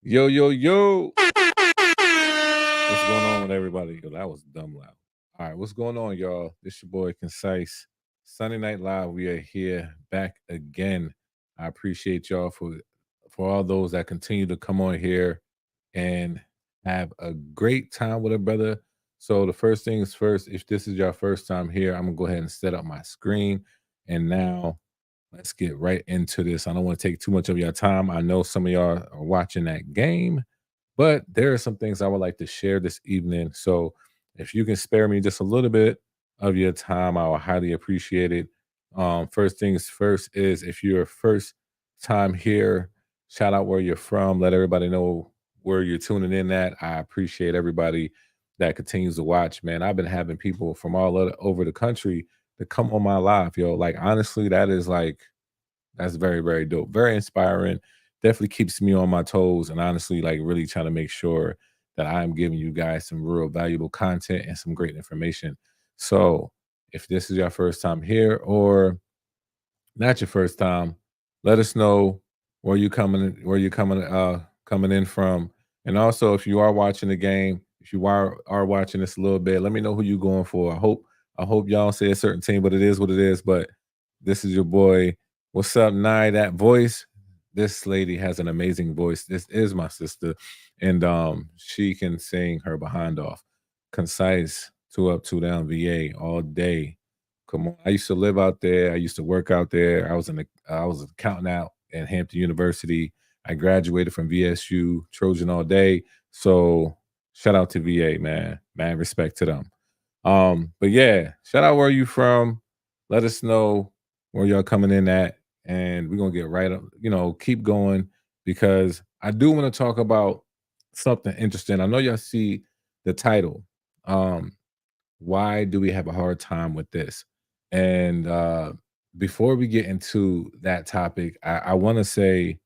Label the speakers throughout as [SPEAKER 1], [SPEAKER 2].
[SPEAKER 1] Yo, yo, yo. What's going on with everybody? Yo, that was dumb loud. All right, what's going on, y'all? This your boy Concise. Sunday Night Live. We are here back again. I appreciate y'all for all those that continue to come on here and have a great time with a brother. So the first thing is first, if this is your first time here, I'm gonna go ahead and set up my screen. And now let's get right into this. I don't want to take too much of your time. I know some of y'all are watching that game, but there are some things I would like to share this evening. So if you can spare me just a little bit of your time, I will highly appreciate it. First things first is if you're first time here, shout out where you're from. Let everybody know where you're tuning in at. I appreciate everybody that continues to watch. Man, I've been having people from over the country to come on my live, yo. Like honestly, that's very, very dope. Very inspiring. Definitely keeps me on my toes and honestly, like really trying to make sure that I'm giving you guys some real valuable content and some great information. So if this is your first time here or not your first time, let us know where you coming in from. And also if you are watching the game, if you are watching this a little bit, let me know who you going for. I hope y'all say a certain team, but it is what it is. But this is your boy. What's up, Nye? That voice. This lady has an amazing voice. This is my sister, and she can sing her behind off. Concise, two up, two down, VA all day. Come on. I used to live out there. I used to work out there. I was an accountant out at Hampton University. I graduated from VSU, Trojan all day. So shout out to VA, man. Man, respect to them. But yeah, shout out where you from. Let us know where y'all coming in at, and we're gonna get right up, keep going because I do want to talk about something interesting. I know y'all see the title. Um, why do we have a hard time with this? And before we get into that topic, I want to say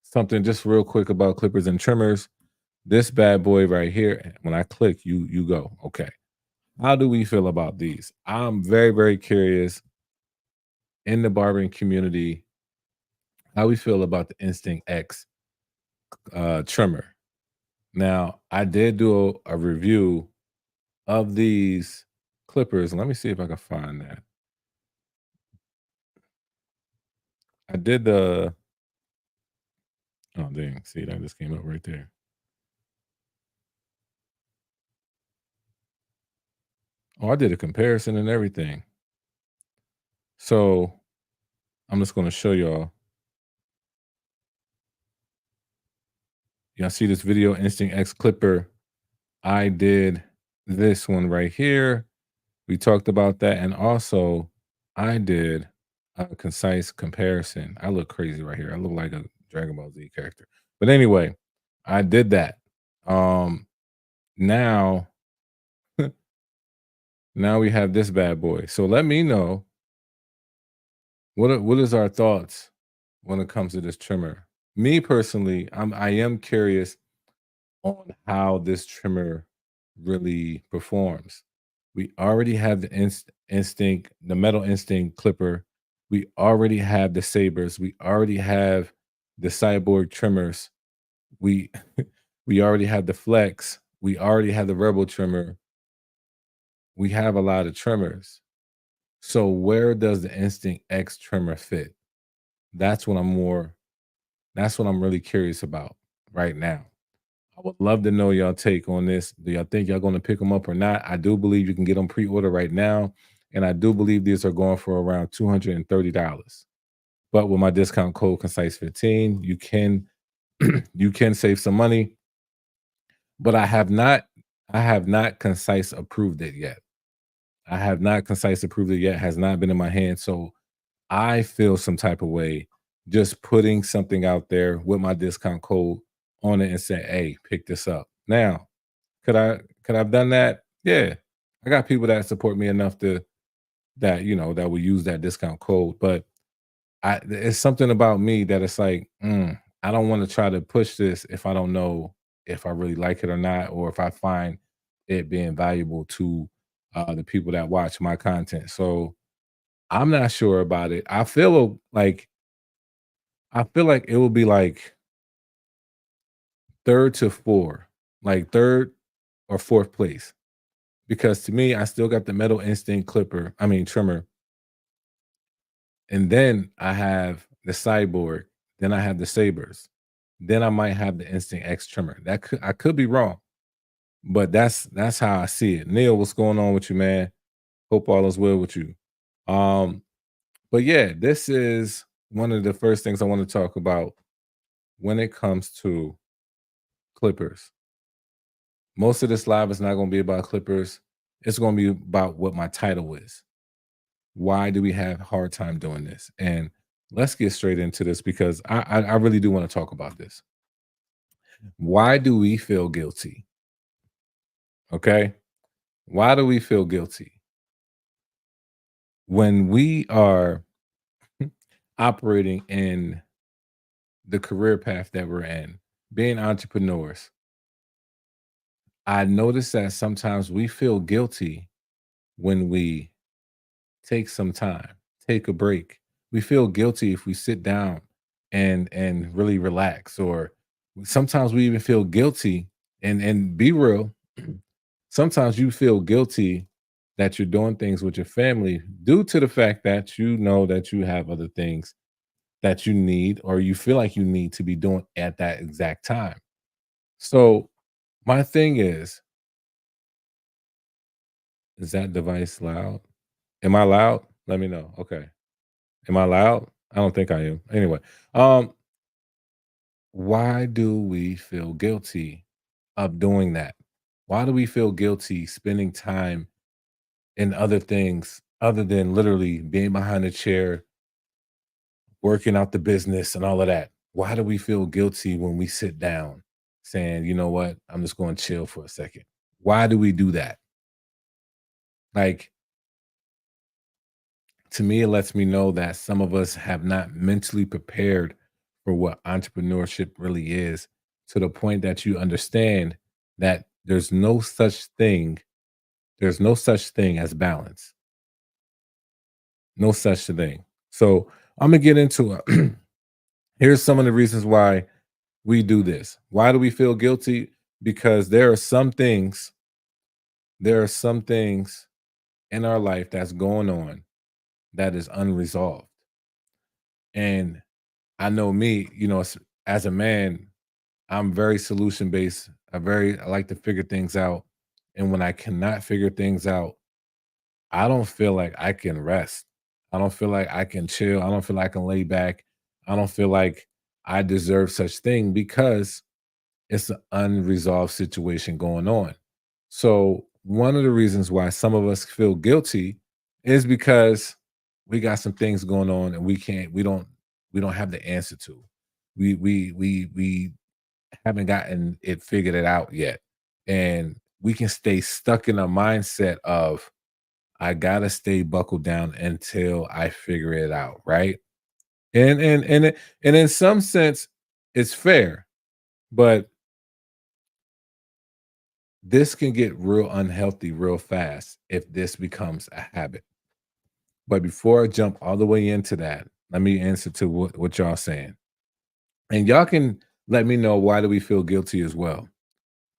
[SPEAKER 1] something just real quick about clippers and trimmers. This bad boy right here, when I click, you go. Okay. How do we feel about these? I'm very, very curious in the barbering community how we feel about the Instinct X trimmer. Now, I did do a review of these clippers. Let me see if I can find that. I did the oh dang, see that just came up right there. Oh, I did a comparison and everything. So I'm just gonna show y'all. Y'all see this video, Instinct X clipper. I did this one right here. We talked about that, and also I did a concise comparison. I look crazy right here. I look like a Dragon Ball Z character. But anyway, I did that. Now now we have this bad boy. So let me know what is our thoughts when it comes to this trimmer. Me personally, I am curious on how this trimmer really performs. We already have the instinct, the metal instinct clipper. We already have the sabers. We already have the cyborg trimmers. We we already have the flex. We already have the rebel trimmer. We have a lot of trimmers. So where does the instinct X trimmer fit? That's what I'm more that's what I'm really curious about right now. I would love to know y'all take on this. Do y'all think y'all gonna pick them up or not? I do believe you can get them pre-order right now, and I do believe these are going for around $230. But with my discount code Concise15, you can you can save some money. But I have not Concise approved it yet. I have not Concise approved it yet. Has not been in my hand. So I feel some type of way just putting something out there with my discount code on it and say, "Hey, pick this up." Now, could I've done that? Yeah. I got people that support me enough that will use that discount code, but it's something about me that it's like, I don't want to try to push this if I don't know if I really like it or not, or if I find it being valuable to the people that watch my content. So I'm not sure about it. I feel like it will be like third to four, like third or fourth place. Because to me, I still got the Metal Instinct trimmer, and then I have the Cyborg, then I have the Sabers, then I might have the Instinct X trimmer. I could be wrong, but that's how I see it. Neil, what's going on with you, man? Hope all is well with you. Um, but yeah, this is one of the first things I want to talk about when it comes to clippers. Most of this live is not going to be about clippers. It's going to be about what my title is. Why do we have a hard time doing this? And let's get straight into this because I really do want to talk about this. Why do we feel guilty? Okay. Why do we feel guilty when we are operating in the career path that we're in, being entrepreneurs? I notice that sometimes we feel guilty when we take some time, take a break. We feel guilty if we sit down and really relax, or sometimes we even feel guilty and be real. Sometimes you feel guilty that you're doing things with your family due to the fact that you know that you have other things that you need or you feel like you need to be doing at that exact time. So my thing is that device loud? Am I loud? Let me know. Okay. Am I loud? I don't think I am. Anyway, um, why do we feel guilty of doing that? Why do we feel guilty spending time in other things other than literally being behind a chair, working out the business and all of that? Why do we feel guilty when we sit down saying, you know what, I'm just going to chill for a second? Why do we do that? Like, to me, it lets me know that some of us have not mentally prepared for what entrepreneurship really is, to the point that you understand that there's no such thing as balance. No such thing. So I'm gonna get into it. Here's some of the reasons why we do this. Why do we feel guilty? Because there are some things in our life that's going on that is unresolved. And I know me, as a man, I'm very solution based. I like to figure things out. And when I cannot figure things out, I don't feel like I can rest. I don't feel like I can chill. I don't feel like I can lay back. I don't feel like I deserve such thing because it's an unresolved situation going on. So one of the reasons why some of us feel guilty is because we got some things going on and we don't have the answer to. We haven't gotten it figured it out yet. And we can stay stuck in a mindset of I gotta stay buckled down until I figure it out, right? And in some sense, it's fair, but this can get real unhealthy real fast if this becomes a habit. But before I jump all the way into that, let me answer to what y'all saying. And y'all can let me know, why do we feel guilty as well?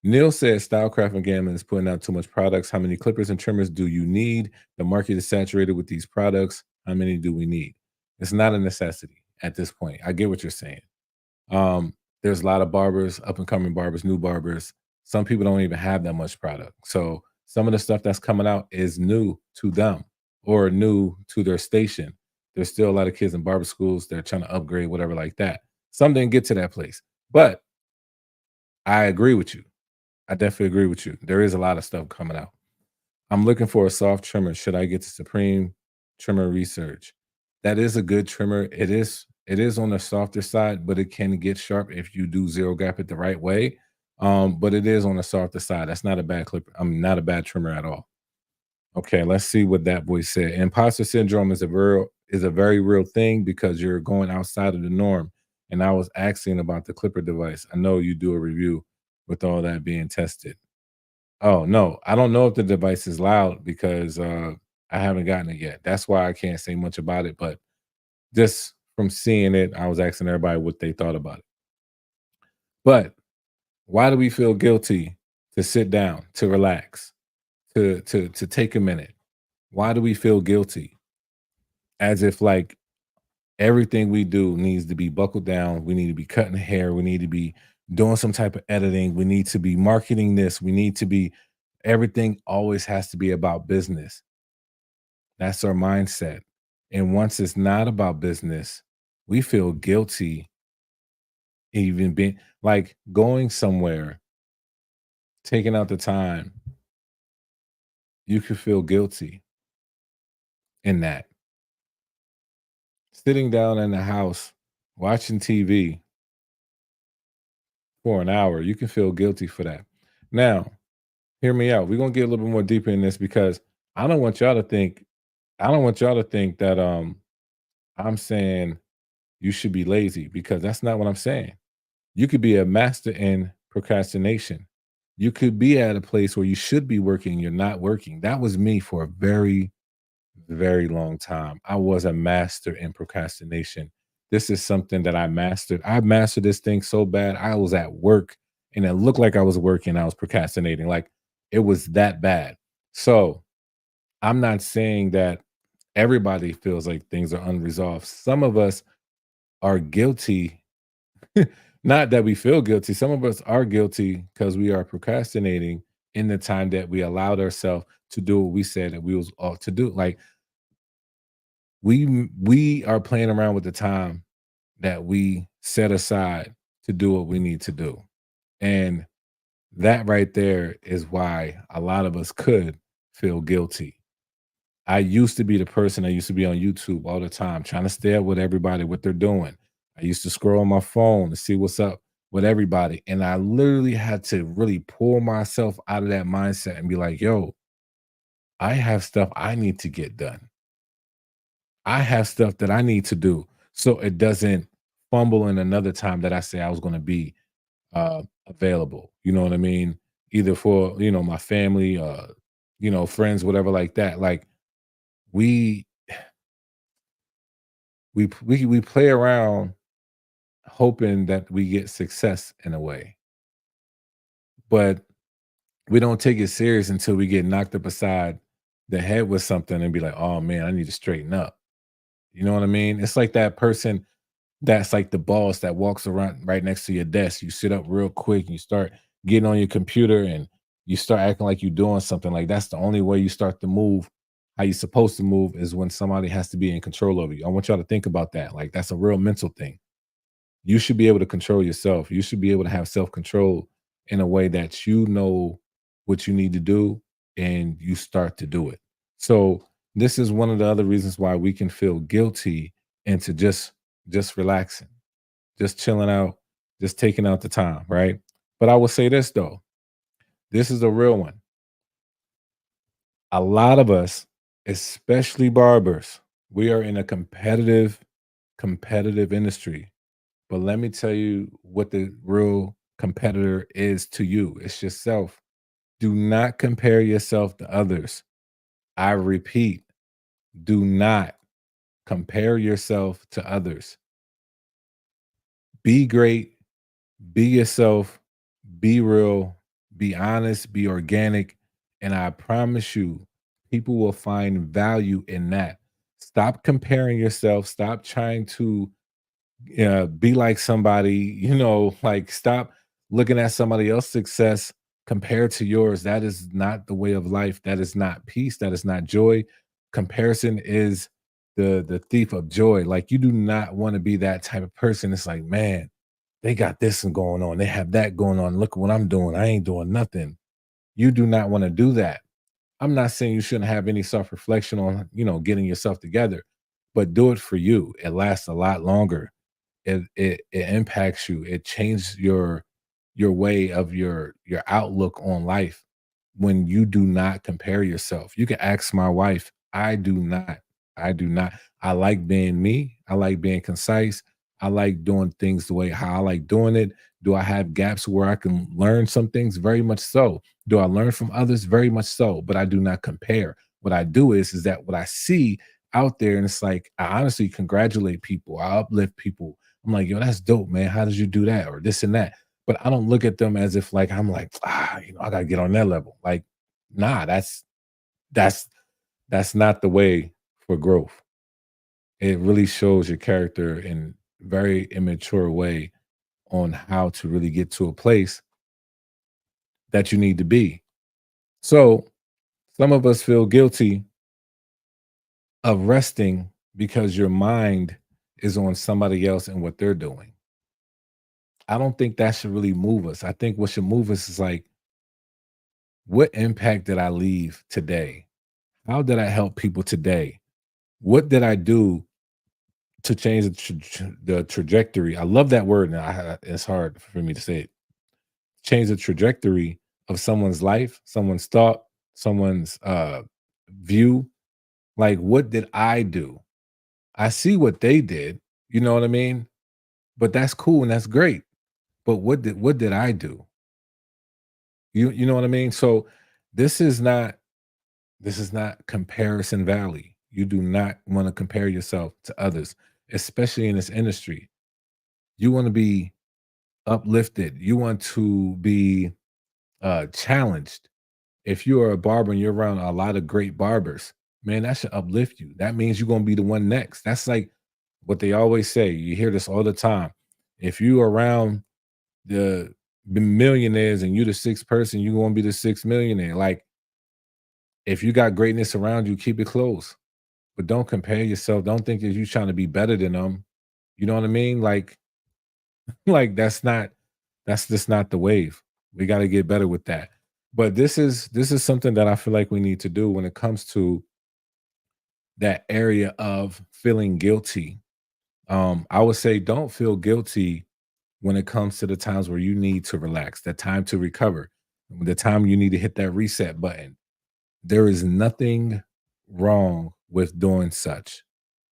[SPEAKER 1] Neil says Stylecraft and Gammon is putting out too much products. How many clippers and trimmers do you need? The market is saturated with these products. How many do we need? It's not a necessity at this point. I get what you're saying. There's a lot of barbers, up and coming barbers, new barbers. Some people don't even have that much product. So some of the stuff that's coming out is new to them or new to their station. There's still a lot of kids in barber schools. They're trying to upgrade, whatever like that. Some didn't get to that place. But I agree with you. I definitely agree with you. There is a lot of stuff coming out. I'm looking for a soft trimmer. Should I get the Supreme Trimmer Research? That is a good trimmer. It is on the softer side, but it can get sharp if you do zero gap it the right way. But it is on the softer side. That's not a bad clipper. I'm not a bad trimmer at all. Okay, let's see what that boy said. Imposter syndrome is a very real thing because you're going outside of the norm. And I was asking about the clipper device. I know you do a review with all that being tested. Oh, no, I don't know if the device is loud because, I haven't gotten it yet. That's why I can't say much about it, but just from seeing it, I was asking everybody what they thought about it. But Why do we feel guilty to sit down, to relax, to take a minute? Why do we feel guilty? As if like everything we do needs to be buckled down. We need to be cutting hair. We need to be doing some type of editing. We need to be marketing this. We need to be everything always has to be about business. That's our mindset. And once it's not about business, we feel guilty even being like going somewhere, taking out the time, you could feel guilty in that. Sitting down in the house, watching TV for an hour, you can feel guilty for that. Now, hear me out. We're gonna get a little bit more deeper in this because I don't want y'all to think I don't want y'all to think that I'm saying you should be lazy because that's not what I'm saying. You could be a master in procrastination. You could be at a place where you should be working, you're not working. That was me for a very, very long time. I was a master in procrastination. This is something that I mastered. I mastered this thing so bad. I was at work and it looked like I was working. I was procrastinating. Like it was that bad. So I'm not saying that everybody feels like things are unresolved. Some of us are guilty. Not that we feel guilty. Some of us are guilty because we are procrastinating in the time that we allowed ourselves to do what we said that we was ought to do. Like we are playing around with the time that we set aside to do what we need to do. And that right there is why a lot of us could feel guilty. I used to be the person that used to be on YouTube all the time, trying to stay up with everybody, what they're doing. I used to scroll on my phone to see what's up with everybody. And I literally had to really pull myself out of that mindset and be like, yo, I have stuff I need to get done. I have stuff that I need to do. So it doesn't fumble in another time that I say I was going to be available. You know what I mean? Either for, my family, friends, whatever like that. Like we we play around hoping that we get success in a way, but we don't take it serious until we get knocked up beside the head with something and be like, "Oh man, I need to straighten up." You know what I mean? It's like that person that's like the boss that walks around right next to your desk. You sit up real quick and you start getting on your computer and you start acting like you're doing something. Like that's the only way you start to move how you're supposed to move is when somebody has to be in control of you. I want y'all to think about that. Like that's a real mental thing. You should be able to control yourself. You should be able to have self-control in a way that you know what you need to do and you start to do it. So this is one of the other reasons why we can feel guilty into just relaxing, just chilling out, just taking out the time, right? But I will say this though, this is a real one. A lot of us, especially barbers, we are in a competitive industry. But let me tell you what the real competitor is to you. It's yourself. Do not compare yourself to others. I repeat, do not compare yourself to others. Be great, be yourself, be real, be honest, be organic. And I promise you, people will find value in that. Stop comparing yourself. Stop trying to be like somebody, like stop looking at somebody else's success compared to yours. That is not the way of life. That is not peace. That is not joy. Comparison is the thief of joy. Like you do not want to be that type of person. It's like, man, they got this and going on. They have that going on. Look what I'm doing. I ain't doing nothing. You do not want to do that. I'm not saying you shouldn't have any self-reflection on, getting yourself together, but do it for you. It lasts a lot longer. It impacts you. It changes your way of your outlook on life when you do not compare yourself. You can ask my wife. I do not. I do not. I like being me. I like being concise. I like doing things the way how I like doing it. Do I have gaps where I can learn some things? Very much so. Do I learn from others? Very much so. But I do not compare. What I do is that what I see out there, and it's like I honestly congratulate people. I uplift people. I'm like, yo, that's dope, man. How did you do that? Or this and that. but I don't look at them as if like I'm like, I gotta get on that level. Like, nah, that's that's not the way for growth. It really shows your character in very immature way on how to really get to a place that you need to be. So some of us feel guilty of resting because your mind is on somebody else and what they're doing. I don't think that should really move us. I think what should move us is like, what impact did I leave today? How did I help people today? What did I do to change the trajectory? I love that word. Now it's hard for me to say it. Change the trajectory of someone's life, someone's thought, someone's view. Like, what did I do? I see what they did. You know what I mean? But that's cool and that's great. But what did I do? You know what I mean? So this is not this is not comparison valley. You do not want to compare yourself to others, especially in this industry. You want to be uplifted. You want to be challenged. If you are a barber and you're around a lot of great barbers, man, that should uplift you. That means you're gonna be the one next. That's like what they always say. You hear this all the time. If you are around the millionaires and you the sixth person, you're gonna be the sixth millionaire. Like, if you got greatness around you, keep it close. But don't compare yourself. Don't think that you're trying to be better than them. You know what I mean? Like, like that's just not the wave. We got to get better with that. But this is something that I feel like we need to do when it comes to that area of feeling guilty. I would say don't feel guilty when it comes to the times where you need to relax, that time to recover, the time you need to hit that reset button. There is nothing wrong with doing such,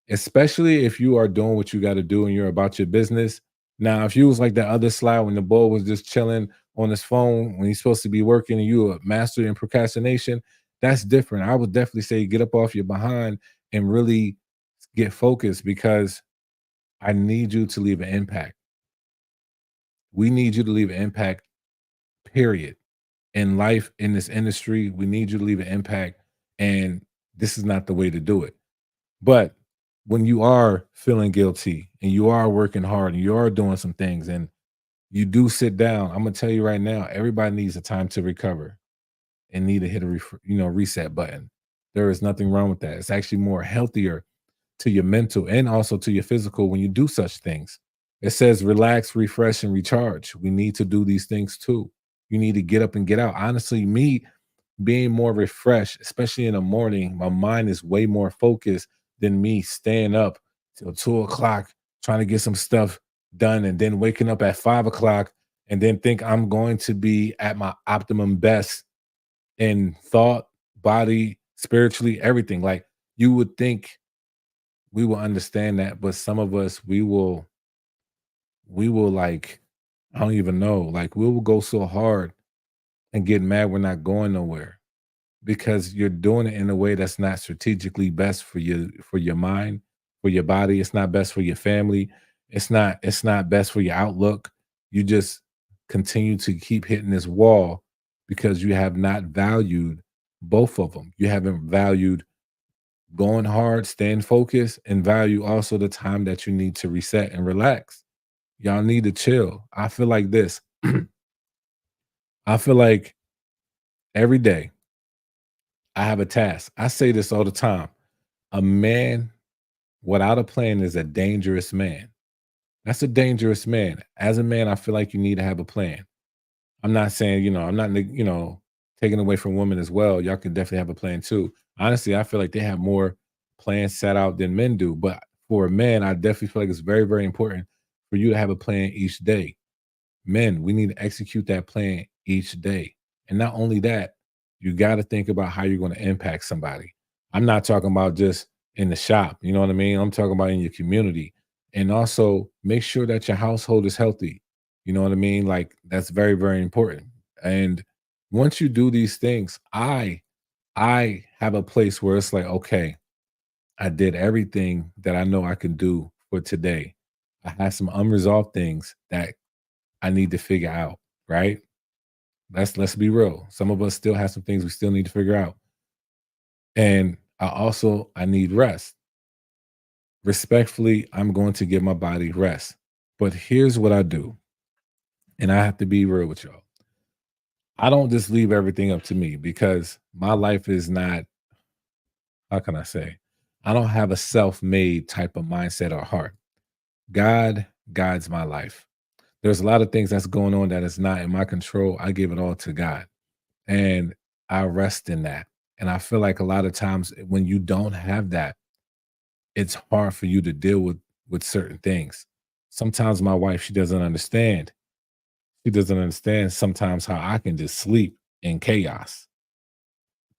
[SPEAKER 1] especially if you are doing what you got to do and you're about your business. Now, if you was like that other slide when the boy was just chilling on his phone when he's supposed to be working and you a master in procrastination, that's different. I would definitely say get up off your behind and really get focused because I need you to leave an impact. We need you to leave an impact, period. In life, in this industry, we need you to leave an impact. And this is not the way to do it. But when you are feeling guilty and you are working hard and you are doing some things and you do sit down, I'm gonna tell you right now, everybody needs a time to recover and need to hit a reset button. There is nothing wrong with that. It's actually more healthier to your mental and also to your physical when you do such things. It says relax, refresh, and recharge. We need to do these things too. You need to get up and get out. Honestly, me being more refreshed, especially in the morning, my mind is way more focused than me staying up till 2 o'clock trying to get some stuff done and then waking up at 5 o'clock and then think I'm going to be at my optimum best in thought, body, spiritually, everything. Like, you would think we will understand that, but some of us we will like, I don't even know, like we will go so hard and get mad we're not going nowhere because you're doing it in a way that's not strategically best for your mind, for your body. It's not best for your family. It's not best for your outlook. You just continue to keep hitting this wall because you have not valued both of them. You haven't valued going hard, staying focused, and value also the time that you need to reset and relax. Y'all need to chill. I feel like this. I feel like every day I have a task. I say this all the time. A man without a plan is a dangerous man. That's a dangerous man. As a man, I feel like you need to have a plan. I'm not saying, I'm not, taking away from women as well. Y'all can definitely have a plan too. Honestly, I feel like they have more plans set out than men do. But for a man, I definitely feel like it's very, very important for you to have a plan each day. Men, we need to execute that plan each day. And not only that, you got to think about how you're going to impact somebody. I'm not talking about just in the shop, you know what I mean? I'm talking about in your community. And also make sure that your household is healthy. You know what I mean? Like, that's very, very important. And once you do these things, I have a place where it's like, okay, I did everything that I know I can do for today. I have some unresolved things that I need to figure out, right? Let's be real. Some of us still have some things we still need to figure out. And I need rest. Respectfully, I'm going to give my body rest. But here's what I do, and I have to be real with y'all. I don't just leave everything up to me because my life is not, how can I say, I don't have a self made type of mindset or heart. God guides my life. There's a lot of things that's going on that is not in my control. I give it all to God and I rest in that. And I feel like a lot of times when you don't have that, it's hard for you to deal with certain things. Sometimes my wife, she doesn't understand. She doesn't understand sometimes how I can just sleep in chaos,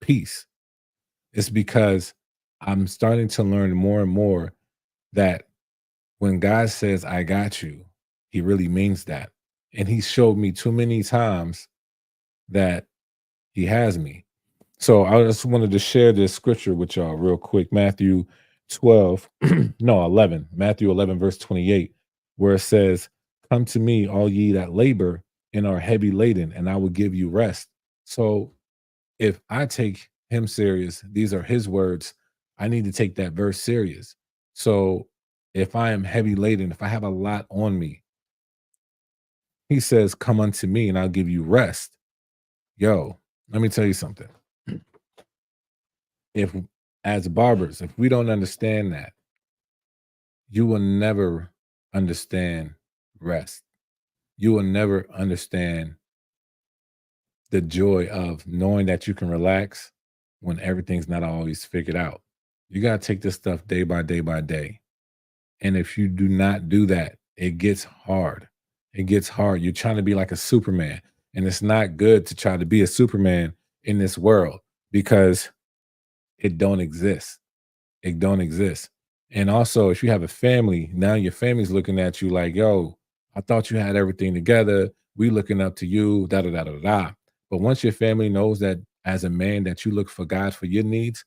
[SPEAKER 1] peace. It's because I'm starting to learn more and more that when God says, I got you, he really means that. And he showed me too many times that he has me. So I just wanted to share this scripture with y'all real quick. Matthew 12, no, 11, Matthew 11, verse 28, where it says, come to me, all ye that labor and are heavy laden, and I will give you rest. So if I take him serious, these are his words, I need to take that verse serious. So if I am heavy laden, if I have a lot on me, he says, come unto me and I'll give you rest. Yo, let me tell you something. If as barbers, if we don't understand that, you will never understand rest. You will never understand the joy of knowing that you can relax when everything's not always figured out. You got to take this stuff day by day by day. And if you do not do that, it gets hard. It gets hard. You're trying to be like a Superman. And it's not good to try to be a Superman in this world because it don't exist. It don't exist. And also, if you have a family, now your family's looking at you like, yo, I thought you had everything together. We looking up to you, da da da da da. But once your family knows that as a man that you look for God for your needs,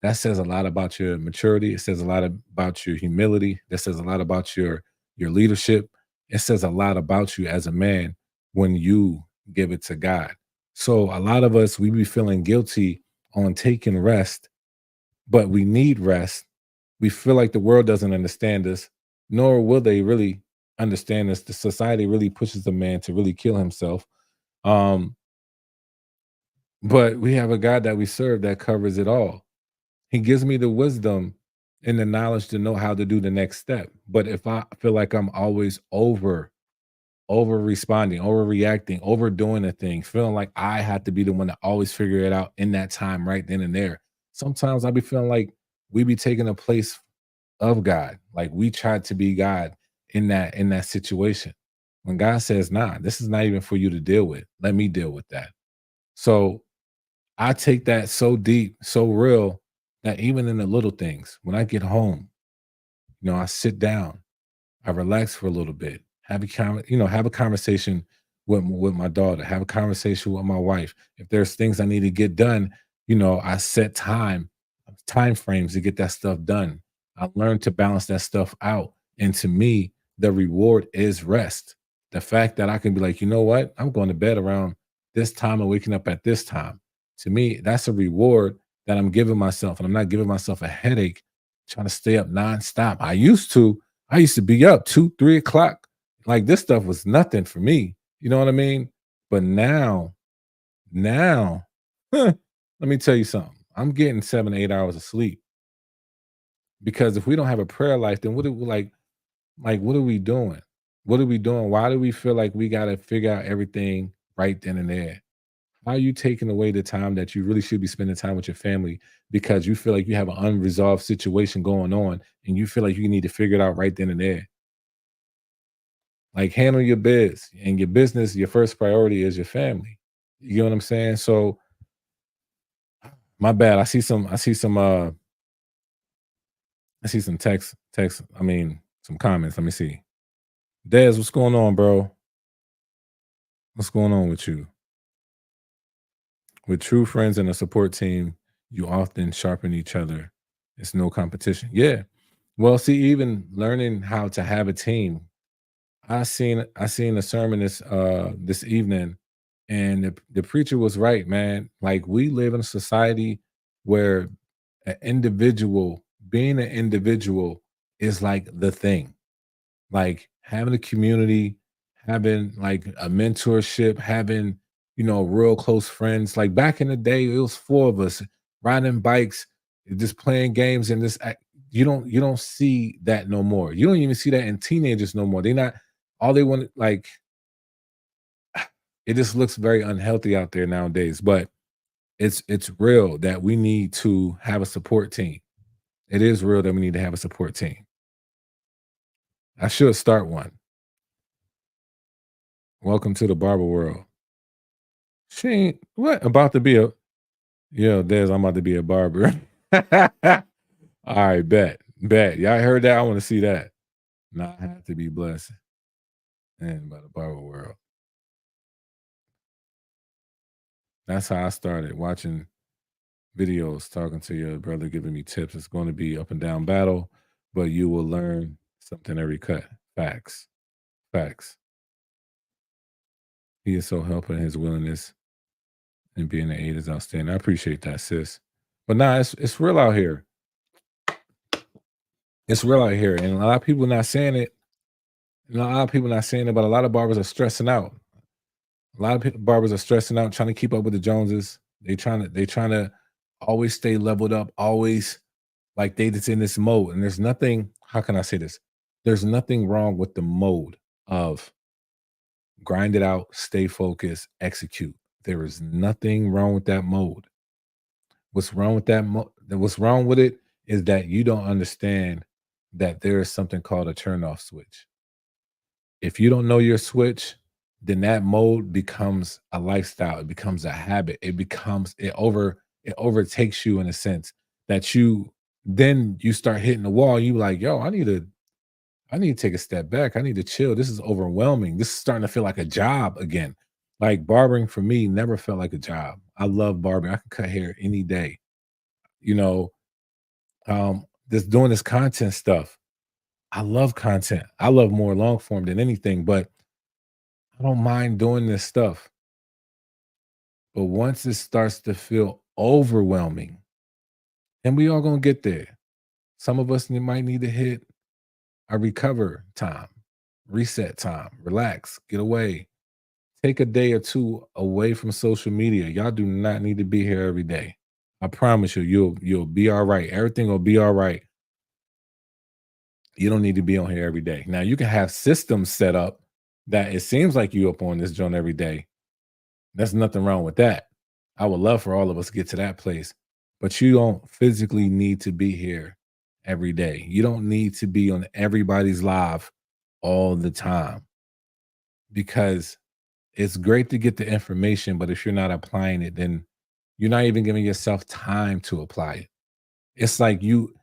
[SPEAKER 1] that says a lot about your maturity. It says a lot about your humility. That says a lot about your leadership. It says a lot about you as a man when you give it to God. So a lot of us we be feeling guilty on taking rest, but we need rest. We feel like the world doesn't understand us, nor will they really understand us. The society really pushes a man to really kill himself. Um, but we have a God that we serve that covers it all. He gives me the wisdom and the knowledge to know how to do the next step. But if I feel like I'm always over responding, overreacting, overdoing a thing, feeling like I have to be the one to always figure it out in that time, right then and there. Sometimes I be feeling like we be taking a place of God. Like we tried to be God in that situation. When God says, nah, this is not even for you to deal with. Let me deal with that. So I take that so deep, so real that even in the little things, when I get home, I sit down, I relax for a little bit, have a conversation with my daughter, have a conversation with my wife. If there's things I need to get done, I set time frames to get that stuff done. I learned to balance that stuff out. And to me, the reward is rest. The fact that I can be like, you know what? I'm going to bed around this time and waking up at this time. To me, that's a reward that I'm giving myself. And I'm not giving myself a headache trying to stay up nonstop. I used to be up 2, 3 o'clock. Like this stuff was nothing for me. You know what I mean? But now, let me tell you something. I'm getting 7, 8 hours of sleep because if we don't have a prayer life, then what do we like what are we doing? What are we doing? Why do we feel like we got to figure out everything right then and there? How are you taking away the time that you really should be spending time with your family because you feel like you have an unresolved situation going on and you feel like you need to figure it out right then and there? Like handle your biz and your business, your first priority is your family. You know what I'm saying? So my bad. I see some some comments. Let me see. Dez, what's going on, bro? What's going on with you? With true friends and a support team, you often sharpen each other. It's no competition. Yeah. Well, see, even learning how to have a team, I seen a sermon this evening, and the preacher was right, man. Like, we live in a society where an individual being an individual is like the thing. Like, having a community, having like a mentorship, having, real close friends. Like, back in the day, it was four of us riding bikes, just playing games, and you don't see that no more. You don't even see that in teenagers no more. They not all they want, like, it just looks very unhealthy out there nowadays. But it's real that we need to have a support team. It is real that we need to have a support team. I should start one. Welcome to the barber world. She ain't what about to be a yeah, Des, I'm about to be a barber. All right, bet. Y'all heard that? I want to see that. Nah, I have to be blessed. And by the barber world. That's how I started watching videos, talking to your brother, giving me tips. It's going to be up and down battle, but you will learn something every cut. Facts. Facts. He is so helpful in his willingness and being an aid is outstanding. I appreciate that, sis. But nah, it's real out here. It's real out here. And a lot of people not saying it. A lot of people not saying it, but a lot of barbers are stressing out. A lot of barbers are stressing out, trying to keep up with the Joneses. They trying to always stay leveled up, always like they just in this mode. And there's nothing, how can I say this? There's nothing wrong with the mode of grind it out, stay focused, execute. There is nothing wrong with that mode. What's wrong with it is that you don't understand that there is something called a turn off switch. If you don't know your switch, then that mode becomes a lifestyle. It becomes a habit. It overtakes you in a sense that you start hitting the wall. You like, yo, I need to take a step back. I need to chill. This is overwhelming. This is starting to feel like a job again. Like, barbering for me never felt like a job. I love barbering. I can cut hair any day. You know, just doing this content stuff. I love content. I love more long form than anything, but I don't mind doing this stuff. But once it starts to feel overwhelming, and we all gonna get there. Some of us might need to hit a recover time, reset time, relax, get away. Take a day or two away from social media. Y'all do not need to be here every day. I promise you, you'll be all right. Everything will be all right. You don't need to be on here every day. Now you can have systems set up that it seems like you up on this joint every day. There's nothing wrong with that. I would love for all of us to get to that place, but you don't physically need to be here every day. You don't need to be on everybody's live all the time because it's great to get the information, but if you're not applying it, then you're not even giving yourself time to apply it. It's like you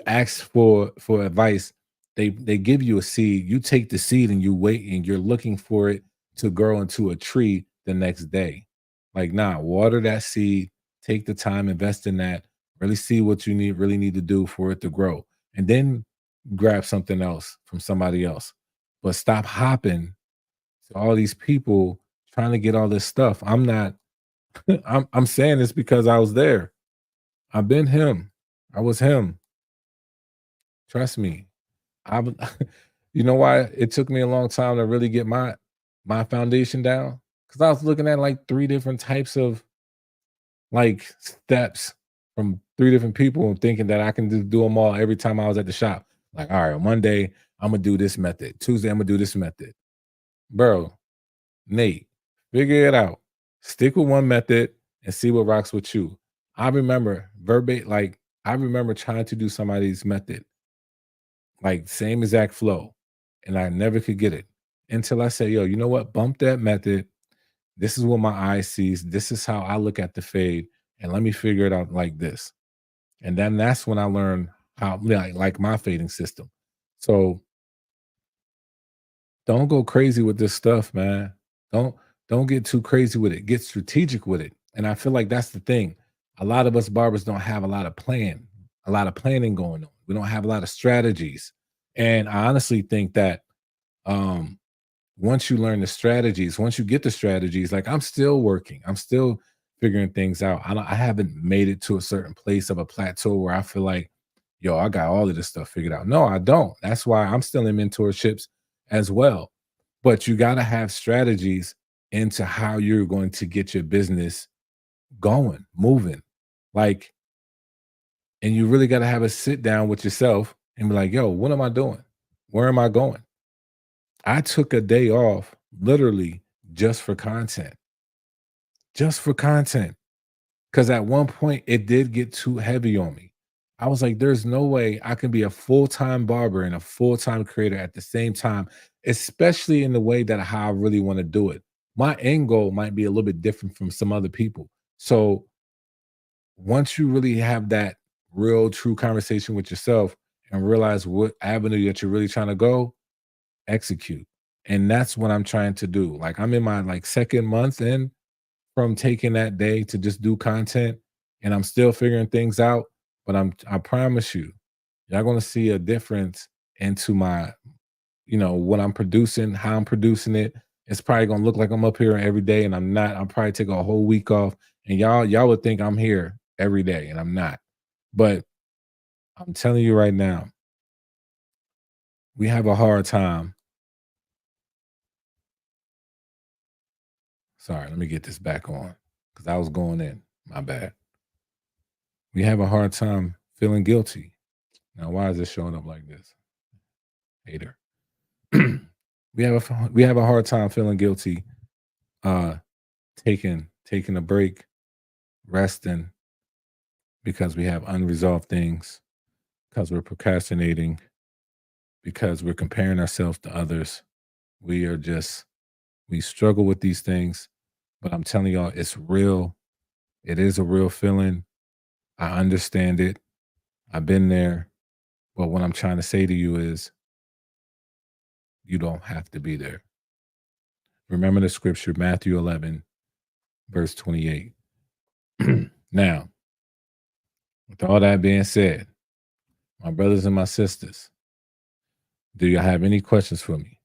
[SPEAKER 1] ask for advice. They give you a seed. You take the seed and you wait and you're looking for it to grow into a tree the next day. Like, nah, water that seed, take the time, invest in that, really see what you really need to do for it to grow. And then grab something else from somebody else. But stop hopping to all these people trying to get all this stuff. I'm not I'm saying this because I was there. I've been him. I was him. Trust me. I w you know why it took me a long time to really get my foundation down? Because I was looking at, like, 3 different types of, like, steps from 3 different people and thinking that I can just do them all every time I was at the shop. Like, "All right, Monday, Imma do this method. Tuesday, Imma do this method." Bro, Nate, figure it out. Stick with one method and see what rocks with you. I remember trying to do somebody's method, like same exact flow, and I never could get it until I said, yo, you know what? Bump that method. This is what my eye sees. This is how I look at the fade, and let me figure it out like this. And then that's when I learned how like my fading system. So don't go crazy with this stuff, man. Don't don't get too crazy with it. Get strategic with it. And I feel like that's the thing. A lot of us barbers don't have a lot of planning going on. We don't have a lot of strategies. And I honestly think that once you learn the strategies, once you get the strategies, like I'm still working, I'm still figuring things out. I haven't made it to a certain place of a plateau where I feel like, yo, I got all of this stuff figured out. No, I don't. That's why I'm still in mentorships as well. But you got to have strategies into how you're going to get your business going, moving. Like, and you really got to have a sit down with yourself and be like, yo, what am I doing? Where am I going? I took a day off literally just for content. Cause at one point it did get too heavy on me. I was like, there's no way I can be a full-time barber and a full-time creator at the same time, especially in the way that how I really want to do it. My end goal might be a little bit different from some other people. So once you really have that real true conversation with yourself and realize what avenue that you're really trying to go, execute. And that's what I'm trying to do. Like I'm in my like second month in from taking that day to just do content and I'm still figuring things out, but I promise you, y'all gonna see a difference into my, what I'm producing, how I'm producing it. It's probably gonna look like I'm up here every day and I'm not. I'll probably take a whole week off and y'all would think I'm here every day and I'm not. But I'm telling you right now, we have a hard time. Sorry, let me get this back on because I was going in. My bad. We have a hard time feeling guilty. Now, why is this showing up like this? Hater. We have a hard time feeling guilty, uh, taking a break, resting because we have unresolved things, because we're procrastinating, because we're comparing ourselves to others. We are just we struggle with these things, but I'm telling y'all, it's real. It is a real feeling. I understand it. I've been there. But what I'm trying to say to you is you don't have to be there. Remember the scripture, Matthew 11, verse 28. Now, with all that being said, my brothers and my sisters, do you have any questions for me?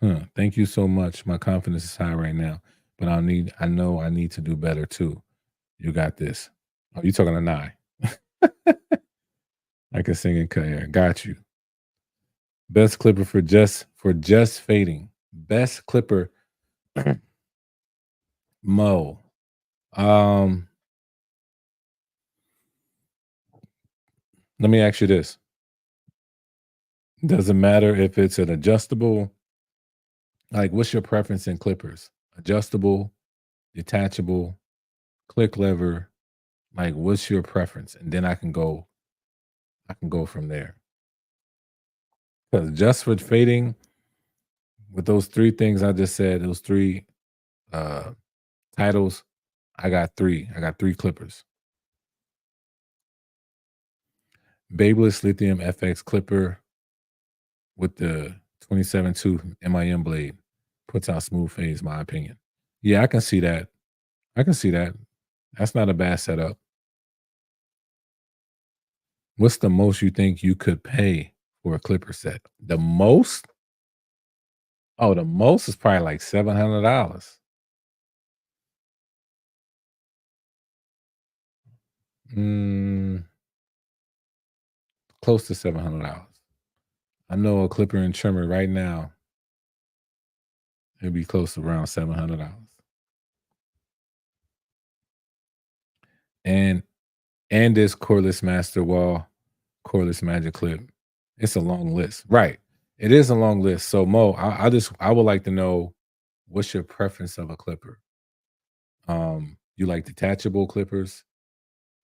[SPEAKER 1] Huh, thank you so much. My confidence is high right now, but I know I need to do better too. You got this. Oh, you talking to Nye. I can sing and cut hair. Got you. Best clipper for just fading. Best clipper, Mo. Um, Let me ask you this. Does it matter if it's an adjustable? Like, what's your preference in clippers? Adjustable, detachable, click lever. Like, what's your preference? And then I can go from there. Because just for fading, with those three things I just said, those three uh titles, I got three. I got three clippers. Babyliss Lithium FX clipper with the 27 tooth MIM blade puts out smooth fades, my opinion. Yeah, I can see that. I can see that. That's not a bad setup. What's the most you think you could pay for a clipper set? The most? Oh, the most is probably like $700. Mm, close to $700. I know a clipper and trimmer right now, it'd be close to around $700. And this cordless master wall, cordless magic clip. It's a long list. Right. It is a long list. So Mo, I would like to know what's your preference of a clipper? You like detachable clippers?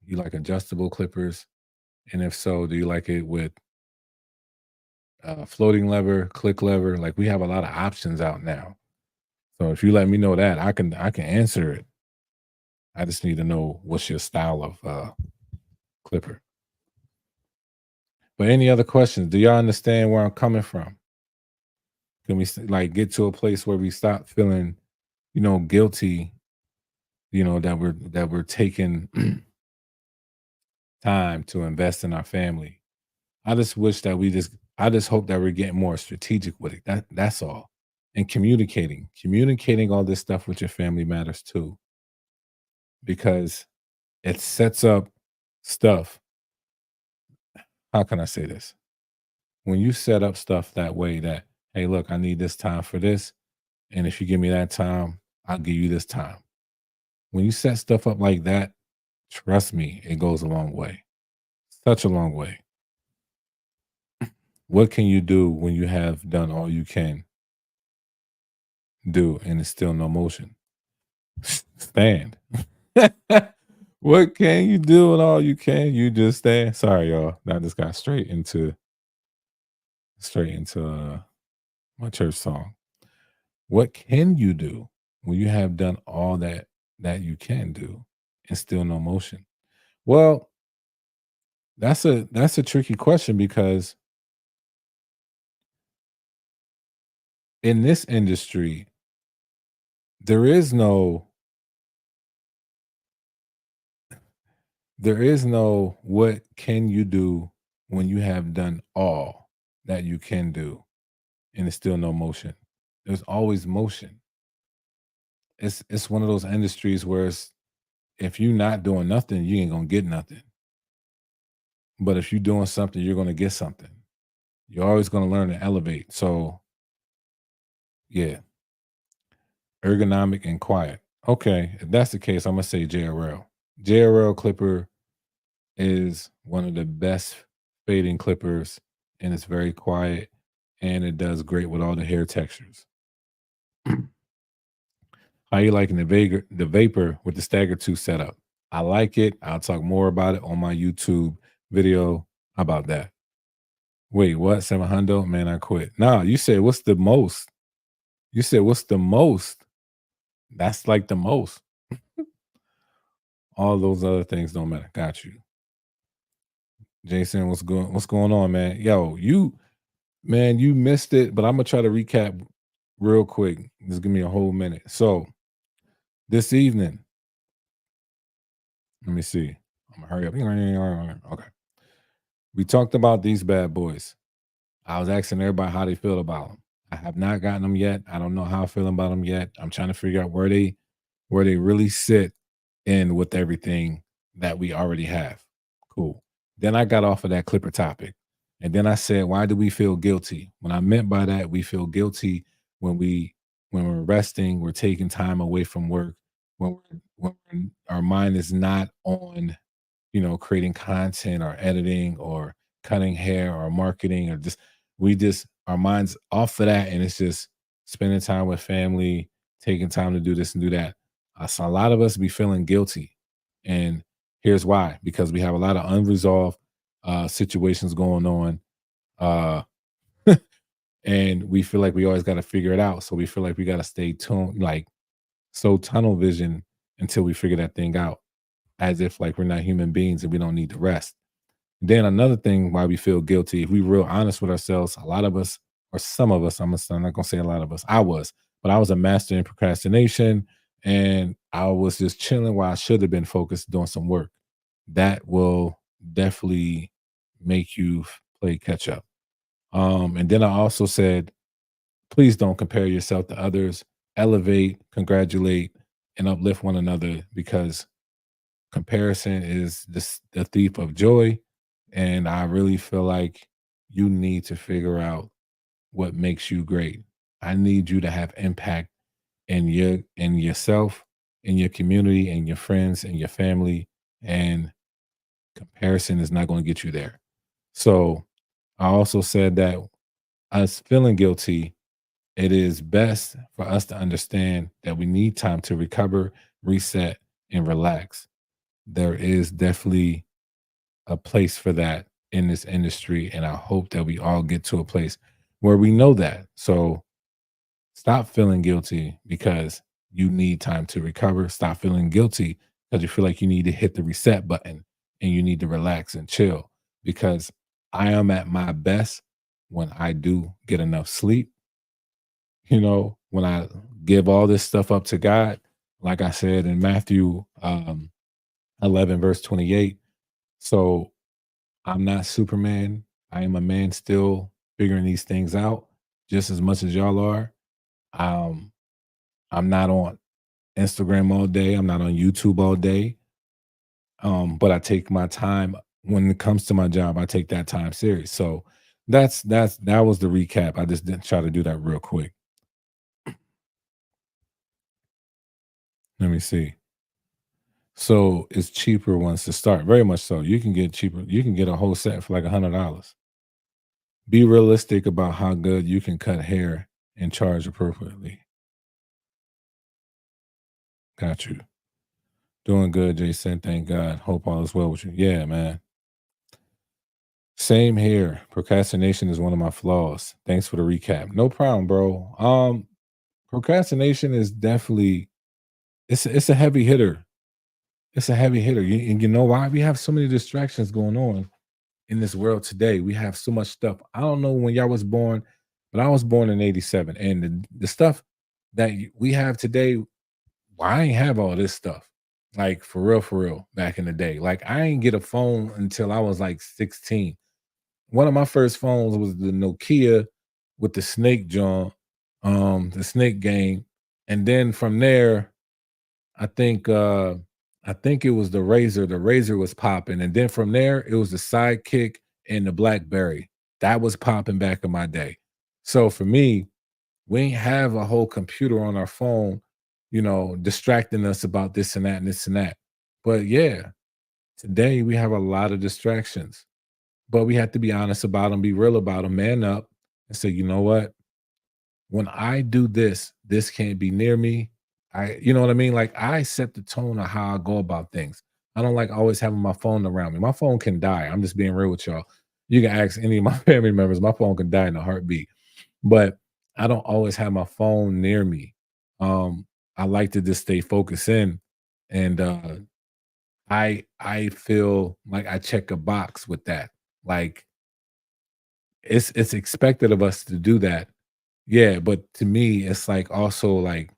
[SPEAKER 1] You like adjustable clippers? And if so, do you like it with floating lever, click lever? Like we have a lot of options out now. So if you let me know that, I can answer it. I just need to know what's your style of clipper. But any other questions? Do y'all understand where I'm coming from? Can we like get to a place where we stop feeling, guilty, that we're taking time to invest in our family? I just wish that we just I just hope that we're getting more strategic with it. That's all. And communicating all this stuff with your family matters too, because it sets up stuff. How can I say this? When you set up stuff that way, that, hey, look, I need this time for this. And if you give me that time, I'll give you this time. When you set stuff up like that, trust me, it goes a long way. Such a long way. What can you do when you have done all you can do and it's still no motion? Stand. What can you do and all you can? You just stand. Sorry, y'all. I just got straight into my church song. What can you do when you have done all that you can do and still no motion? Well, that's a tricky question, because in this industry, there is no what can you do when you have done all that you can do and it's still no motion. There's always motion. It's one of those industries where it's, if you're not doing nothing, you ain't gonna get nothing. But if you're doing something, you're gonna get something. You're always gonna learn to elevate. So yeah, ergonomic and quiet. Okay, if that's the case, I'm gonna say JRL. JRL clipper is one of the best fading clippers, and it's very quiet, and it does great with all the hair textures. How you liking the vapor with the stagger 2 setup? I like it. I'll talk more about it on my YouTube video about that. Wait, what? 700? Man, I quit. Nah, you said what's the most? You said what's the most? That's like the most. All those other things don't matter. Got you. Jason, what's going on, man? Yo, you missed it, but I'm gonna try to recap real quick. Just give me a whole minute. So this evening, let me see. I'm gonna hurry up. Okay. We talked about these bad boys. I was asking everybody how they feel about them. I have not gotten them yet. I don't know how I feel about them yet. I'm trying to figure out where they really sit in with everything that we already have. Cool. Then I got off of that clipper topic. And then I said, why do we feel guilty? What I meant by that, we feel guilty when we're resting, we're taking time away from work, when our mind is not on, creating content or editing or cutting hair or marketing, or just our minds off of that, and it's just spending time with family, taking time to do this and do that. So a lot of us be feeling guilty, and here's why: because we have a lot of unresolved situations going on, uh, and we feel like we always got to figure it out. So we feel like we got to stay tuned, like so tunnel vision until we figure that thing out, as if like we're not human beings and we don't need to rest. Then another thing why we feel guilty, if we real honest with ourselves, a lot of us, or some of us, I'm not gonna say a lot of us, but I was a master in procrastination, and I was just chilling while I should have been focused doing some work. That will definitely make you play catch up. And then I also said, please don't compare yourself to others. Elevate, congratulate, and uplift one another, because comparison is the thief of joy. And I really feel like you need to figure out what makes you great. I need you to have impact in yourself, in your community, and your friends and your family. And comparison is not going to get you there. So I also said that us feeling guilty, it is best for us to understand that we need time to recover, reset, and relax. There is definitely a place for that in this industry. And I hope that we all get to a place where we know that. So stop feeling guilty because you need time to recover. Stop feeling guilty because you feel like you need to hit the reset button and you need to relax and chill. Because I am at my best when I do get enough sleep, when I give all this stuff up to God, like I said in Matthew 11, verse 28. So I'm not Superman. I am a man still. figuring these things out just as much as y'all are. Um, I'm not on Instagram all day. I'm not on YouTube all day. But I take my time when it comes to my job. I take that time serious. So that was the recap. I just didn't try to do that real quick. Let me see. So it's cheaper ones to start. Very much so. You can get cheaper. You can get a whole set for like $100. Be realistic about how good you can cut hair and charge appropriately. Got you. Doing good, Jason. Thank God. Hope all is well with you. Yeah, man. Same here. Procrastination is one of my flaws. Thanks for the recap. No problem, bro. Procrastination is definitely it's a heavy hitter. It's a heavy hitter. And you know why? We have so many distractions going on in this world today. We have so much stuff. I don't know when y'all was born, but I was born in 87. And the stuff that we have today, well, I ain't have all this stuff. Like for real, back in the day. Like I ain't get a phone until I was like 16. One of my first phones was the Nokia with the snake jaw, the snake game. And then from there, I think I think it was the Razor. The Razor was popping. And then from there, it was the Sidekick and the BlackBerry. That was popping back in my day. So for me, we ain't have a whole computer on our phone, distracting us about this and that and this and that. But yeah, today we have a lot of distractions. But we have to be honest about them, be real about them, man up, and say, you know what? When I do this, this can't be near me. You know what I mean? Like I set the tone of how I go about things. I don't like always having my phone around me. My phone can die. I'm just being real with y'all. You can ask any of my family members, my phone can die in a heartbeat. But I don't always have my phone near me. I like to just stay focused in. And I feel like I check a box with that. Like it's expected of us to do that. Yeah, but to me, it's like also like,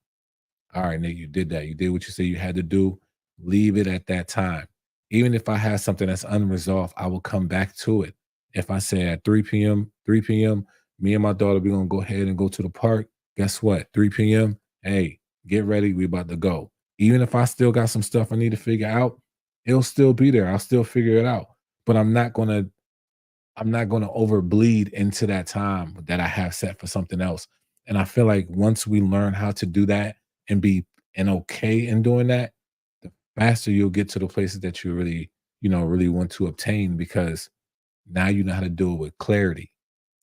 [SPEAKER 1] all right, Nick, you did that. You did what you said you had to do. Leave it at that time. Even if I have something that's unresolved, I will come back to it. If I say at 3 p.m., me and my daughter, we're gonna go ahead and go to the park. Guess what? 3 p.m. Hey, get ready. We about to go. Even if I still got some stuff I need to figure out, it'll still be there. I'll still figure it out. But I'm not gonna overbleed into that time that I have set for something else. And I feel like once we learn how to do that and be and okay in doing that, the faster you'll get to the places that you really, really want to obtain because now you know how to do it with clarity.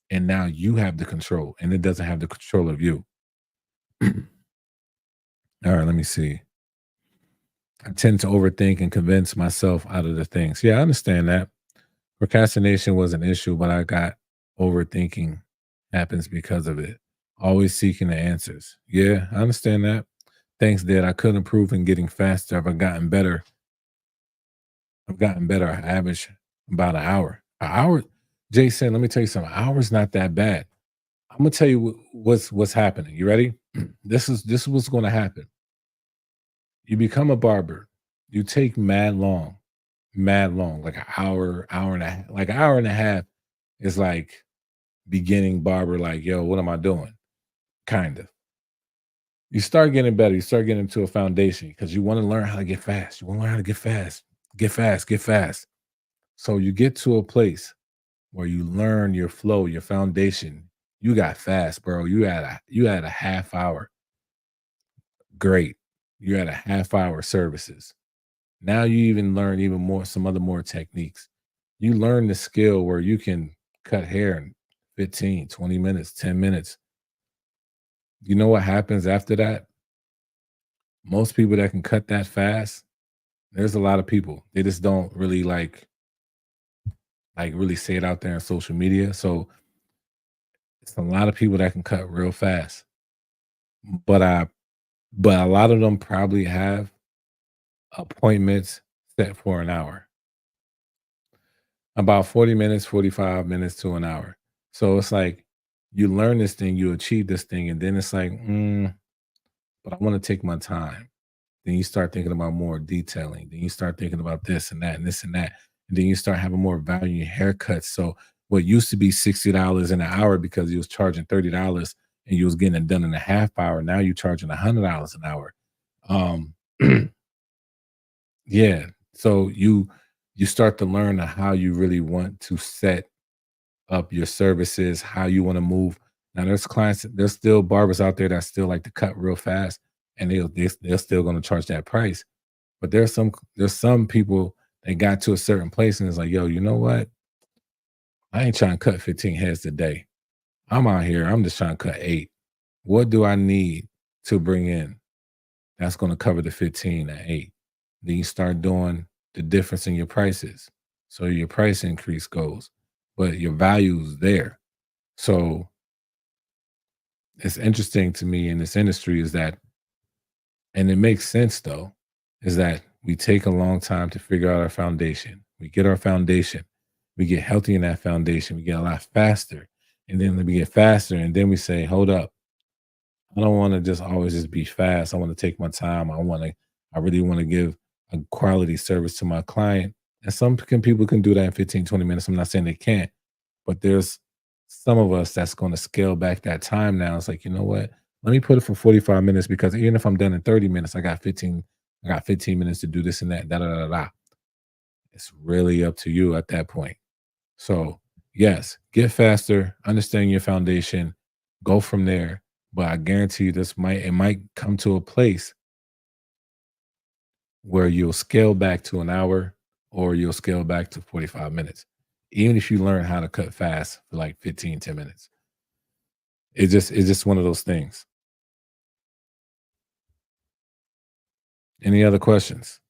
[SPEAKER 1] And now you have the control and it doesn't have the control of you. All right, let me see. I tend to overthink and convince myself out of the things. Yeah, I understand that. Procrastination was an issue, but I got overthinking happens because of it. Always seeking the answers. Yeah, I understand that. Thanks, Dad. I could improve in getting faster. I've gotten better. I've gotten better. I average about an hour. An hour, Jason, let me tell you something. An hour's not that bad. I'm gonna tell you what's happening. You ready? This is what's gonna happen. You become a barber. You take mad long, like an hour, hour and a half, like an hour and a half is like beginning barber, like, yo, what am I doing? Kind of. You start getting better. You start getting into a foundation because you want to learn how to get fast. You want to learn how to get fast, get fast, get fast. So you get to a place where you learn your flow, your foundation. You got fast, bro. You had a half hour. Great. You had a half hour services. Now you even learn even more, some other more techniques. You learn the skill where you can cut hair in 15, 20 minutes, 10 minutes. You know what happens after that? Most people that can cut that fast, there's a lot of people. They just don't really like really say it out there on social media. So it's a lot of people that can cut real fast. But I but a lot of them probably have appointments set for an hour. About 40 minutes, 45 minutes to an hour. So it's like you learn this thing, you achieve this thing, and then it's like, but I want to take my time. Then you start thinking about more detailing. Then you start thinking about this and that and this and that. And then you start having more value in your haircuts. So what used to be $60 an hour because you was charging $30 and you was getting it done in a half hour. Now you're charging $100 an hour. Um, yeah. So you start to learn how you really want to set up your services, how you want to move. Now there's still barbers out there that still like to cut real fast, and they're still going to charge that price. But there's some people that got to a certain place and it's like, yo, you know what? I ain't trying to cut 15 heads today. I'm out here. I'm just trying to cut 8. What do I need to bring in that's going to cover the 15 at 8? Then you start doing the difference in your prices. So your price increase goes, but your value is there. So it's interesting to me in this industry is that, and it makes sense though, is that we take a long time to figure out our foundation. We get our foundation, we get healthy in that foundation, we get a lot faster. And then we get faster, and then we say, hold up, I don't want to just always just be fast. I want to take my time. I really want to give a quality service to my client. And people can do that in 15, 20 minutes. I'm not saying they can't, but there's some of us that's going to scale back that time now. It's like, you know what? Let me put it for 45 minutes because even if I'm done in 30 minutes, I got 15 minutes to do this and that, da da da da. It's really up to you at that point. So, yes, get faster, understand your foundation, go from there. But I guarantee you it might come to a place where you'll scale back to an hour or you'll scale back to 45 minutes. Even if you learn how to cut fast for like 15, 10 minutes. It's just one of those things. Any other questions?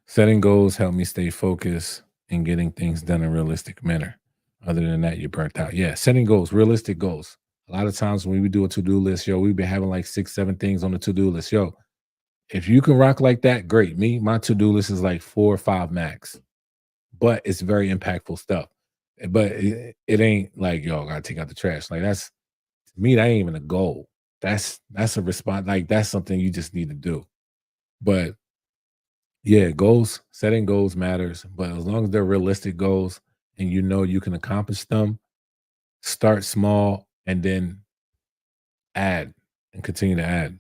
[SPEAKER 1] Setting goals help me stay focused and getting things done in a realistic manner. Other than that, you're burnt out. Yeah, setting goals, realistic goals. A lot of times when we do a to-do list, yo, we've been having like 6, 7 things on the to-do list. Yo, if you can rock like that, great. My to-do list is like 4 or 5 max, but it's very impactful stuff. But it ain't like, yo, I gotta take out the trash. Like to me, that ain't even a goal. That's a response. Like that's something you just need to do. But yeah, setting goals matters, but as long as they're realistic goals and you know you can accomplish them, start small and then add and continue to add.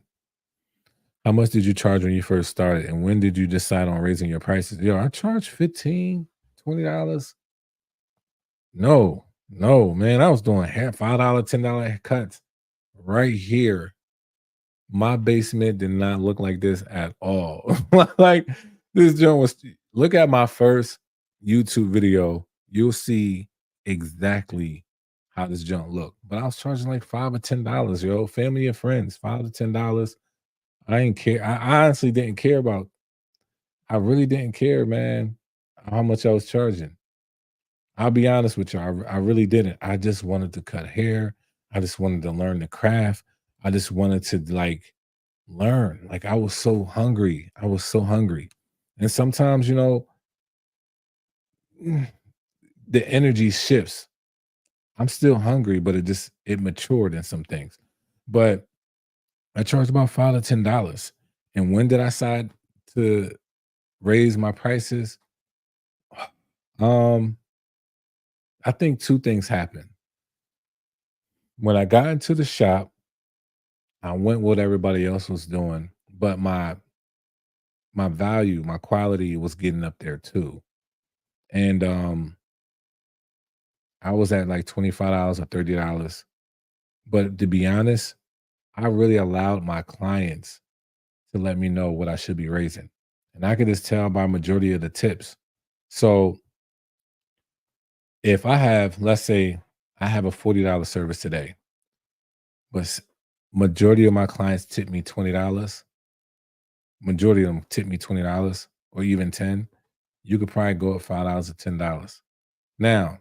[SPEAKER 1] How much did you charge when you first started? And when did you decide on raising your prices? Yo, I charge 15, $20. No, no, man. I was doing half $5, $10 cuts right here. My basement did not look like this at all. Like this joint was look at my first YouTube video. You'll see exactly how this junk looked. But I was charging like $5 or $10, yo. Family and friends, $5 to $10. I didn't care. I honestly didn't care about. I really didn't care, man, how much I was charging. I'll be honest with you. I really didn't. I just wanted to cut hair. I just wanted to learn the craft. I just wanted to like learn. Like I was so hungry. I was so hungry. And sometimes, mm, the energy shifts. I'm still hungry, but it matured in some things. But I charged about $5 to $10. And when did I decide to raise my prices? Um, I think two things happened. When I got into the shop, I went what everybody else was doing, but my value, my quality was getting up there too. And I was at like $25 or $30. But to be honest, I really allowed my clients to let me know what I should be raising. And I could just tell by majority of the tips. So if I have, let's say I have a $40 service today, but majority of my clients tip me $20, majority of them tip me $20 or even 10, you could probably go up $5 or $10. Now,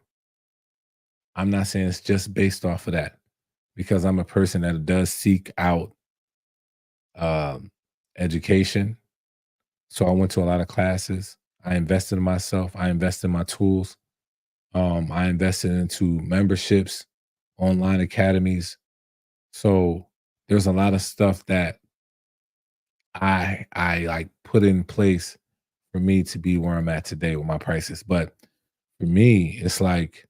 [SPEAKER 1] I'm not saying it's just based off of that because I'm a person that does seek out um, education. So I went to a lot of classes. I invested in myself. I invested in my tools. I invested into memberships, online academies. So there's a lot of stuff that I like put in place for me to be where I'm at today with my prices. But for me, it's like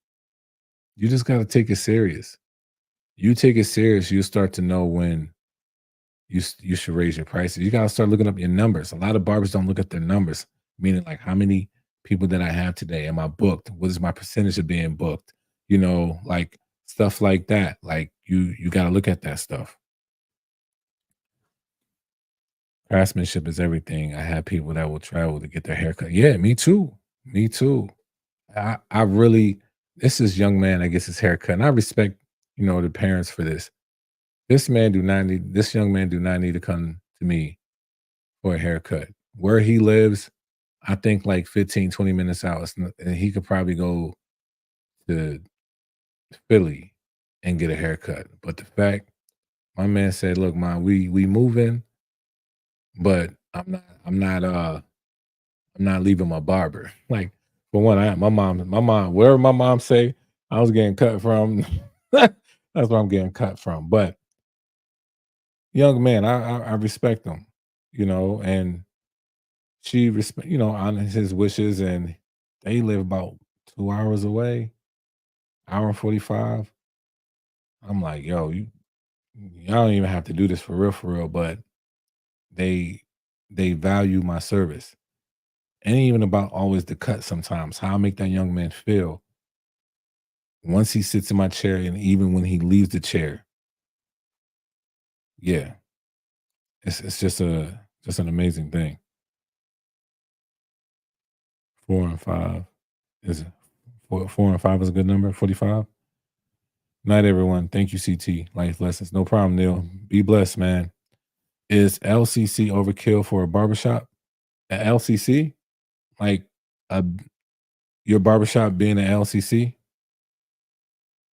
[SPEAKER 1] you just got to take it serious. You take it serious, you start to know when you should raise your prices. You got to start looking up your numbers. A lot of barbers don't look at their numbers, meaning like how many people that I have today? Am I booked? What is my percentage of being booked? Like stuff like that. Like you got to look at that stuff. Craftsmanship is everything. I have people that will travel to get their haircut. Yeah, me too. Me too. I really this is young man that gets his haircut. And I respect, the parents for this. This young man do not need to come to me for a haircut. Where he lives, I think like 15, 20 minutes out. And he could probably go to Philly and get a haircut. But the fact my man said, look, man, we moving, but I'm not leaving my barber. Like for one, wherever my mom say I was getting cut from, that's where I'm getting cut from. But young man, I respect him, and she respect, honors his wishes, and they live about 2 hours away, hour and 45. I'm like, yo, y'all don't even have to do this for real, but they they value my service. And even about always the cut sometimes, how I make that young man feel once he sits in my chair and even when he leaves the chair. Yeah, it's just an amazing thing. 4 and 5 is 4 and 5 is a good number. 45. Night, everyone. Thank you, CT. Life lessons. No problem, Neil. Be blessed, man. Is LCC overkill for a barbershop? A LCC? Like a, your barbershop being an LCC?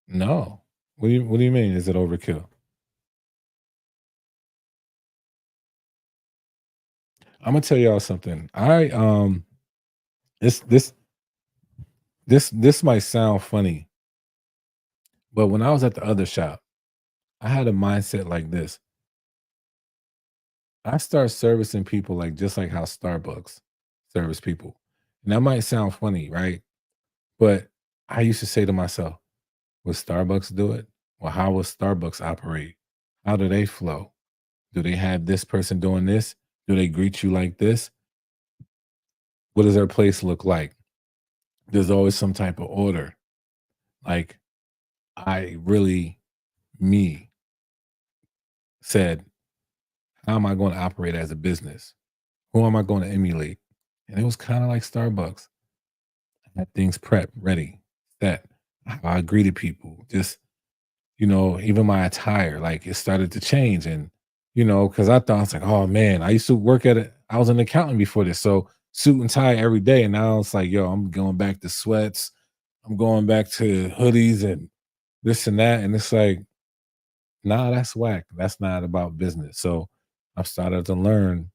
[SPEAKER 1] No. What do you mean? Is it overkill? I'm gonna tell y'all something. This this this might sound funny, but when I was at the other shop, I had a mindset like this. I start servicing people like just like how Starbucks service people. And that might sound funny, right? But I used to say to myself, would Starbucks do it? Well, how will Starbucks operate? How do they flow? Do they have this person doing this? Do they greet you like this? What does their place look like? There's always some type of order. Like I really, me, said, how am I going to operate as a business? Who am I going to emulate? And it was kind of like Starbucks. I had things prepped, ready, set. How I greeted people, just even my attire, like it started to change. And, because I thought, I was like, oh man, I used to work at it. I was an accountant before this. So suit and tie every day. And now it's like, yo, I'm going back to sweats. I'm going back to hoodies and this and that. And it's like, nah, that's whack. That's not about business. So I've started to learn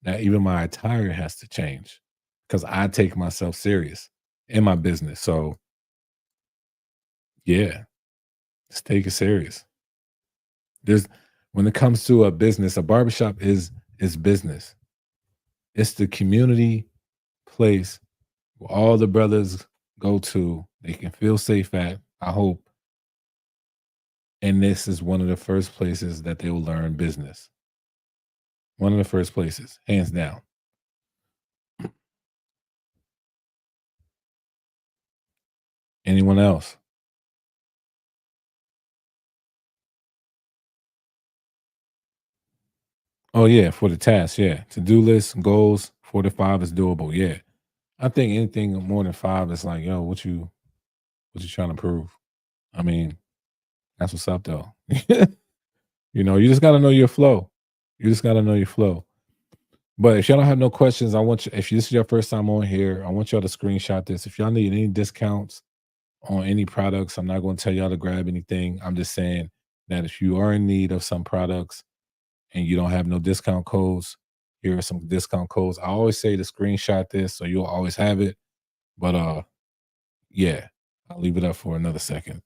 [SPEAKER 1] that even my attire has to change because I take myself serious in my business. So yeah, just take it serious. There's when it comes to a business, a barbershop is business. It's the community place where all the brothers go to. They can feel safe at, I hope. And this is one of the first places that they will learn business. One of the first places, hands down. Anyone else? Oh yeah, for the task, yeah. To-do list, goals, 4 to 5 is doable. Yeah. I think anything more than 5 is like, yo, what you trying to prove? I mean, that's what's up though. You just gotta know your flow. You just gotta know your flow. But if y'all don't have no questions, I want you if this is your first time on here, I want y'all to screenshot this. If y'all need any discounts on any products, I'm not gonna tell y'all to grab anything. I'm just saying that if you are in need of some products and you don't have no discount codes, here are some discount codes. I always say to screenshot this so you'll always have it. But yeah, I'll leave it up for another second.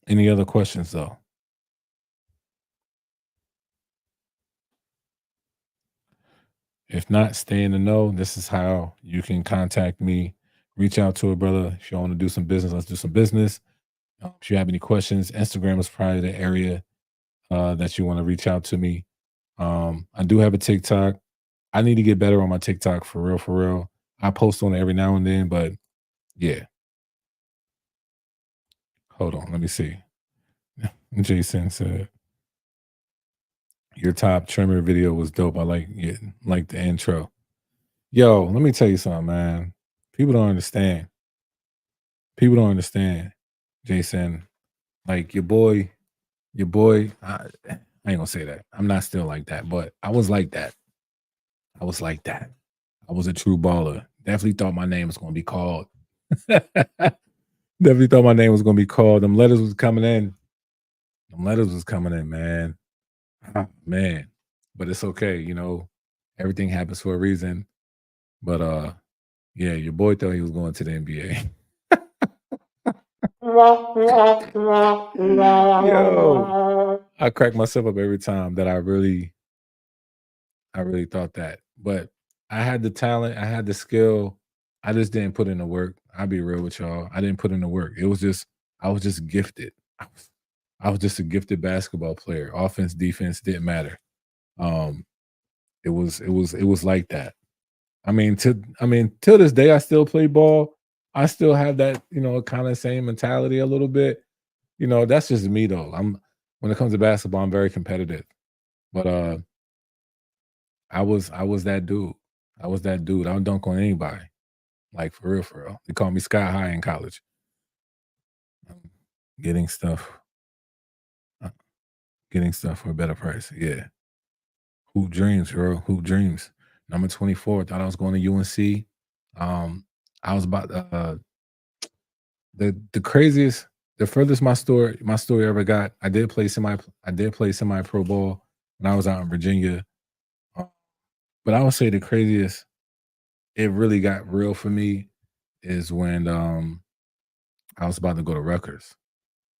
[SPEAKER 1] Any other questions though? If not, stay in the know. This is how you can contact me. Reach out to a brother. If you want to do some business, let's do some business. If you have any questions, Instagram is probably the area that you want to reach out to me. I do have a TikTok. I need to get better on my TikTok for real, for real. I post on it every now and then, but yeah. Hold on, let me see. Jason said your top trimmer video was dope. I like the intro. Yo, let me tell you something, man. People don't understand. People don't understand, Jason. Like your boy. I ain't gonna say that. I'm not still like that, but I was like that. I was like that. I was a true baller. Definitely thought my name was gonna be called. Definitely thought my name was gonna be called. Them letters was coming in. Them letters was coming in, man. Ah, man. But it's okay, everything happens for a reason. But yeah, your boy thought he was going to the NBA. Yo, I crack myself up every time that I really thought that. But I had the talent, I had the skill. I just didn't put in the work. I'll be real with y'all. I didn't put in the work. I was just gifted. I was just a gifted basketball player. Offense, defense didn't matter. Um, it was like that. Till this day I still play ball. I still have that, kind of same mentality a little bit. That's just me though. When it comes to basketball, I'm very competitive. But I was that dude. I was that dude. I would dunk on anybody. Like for real, for real. They called me Sky High in college. Um, Getting stuff, uh, getting stuff for a better price. Yeah. Hoop dreams, bro. Hoop dreams. Number 24. Thought I was going to UNC. Um, I was about the craziest, the furthest my story ever got. I did play semi pro ball when I was out in Virginia. Uh, But I would say the craziest it really got real for me is when I was about to go to Rutgers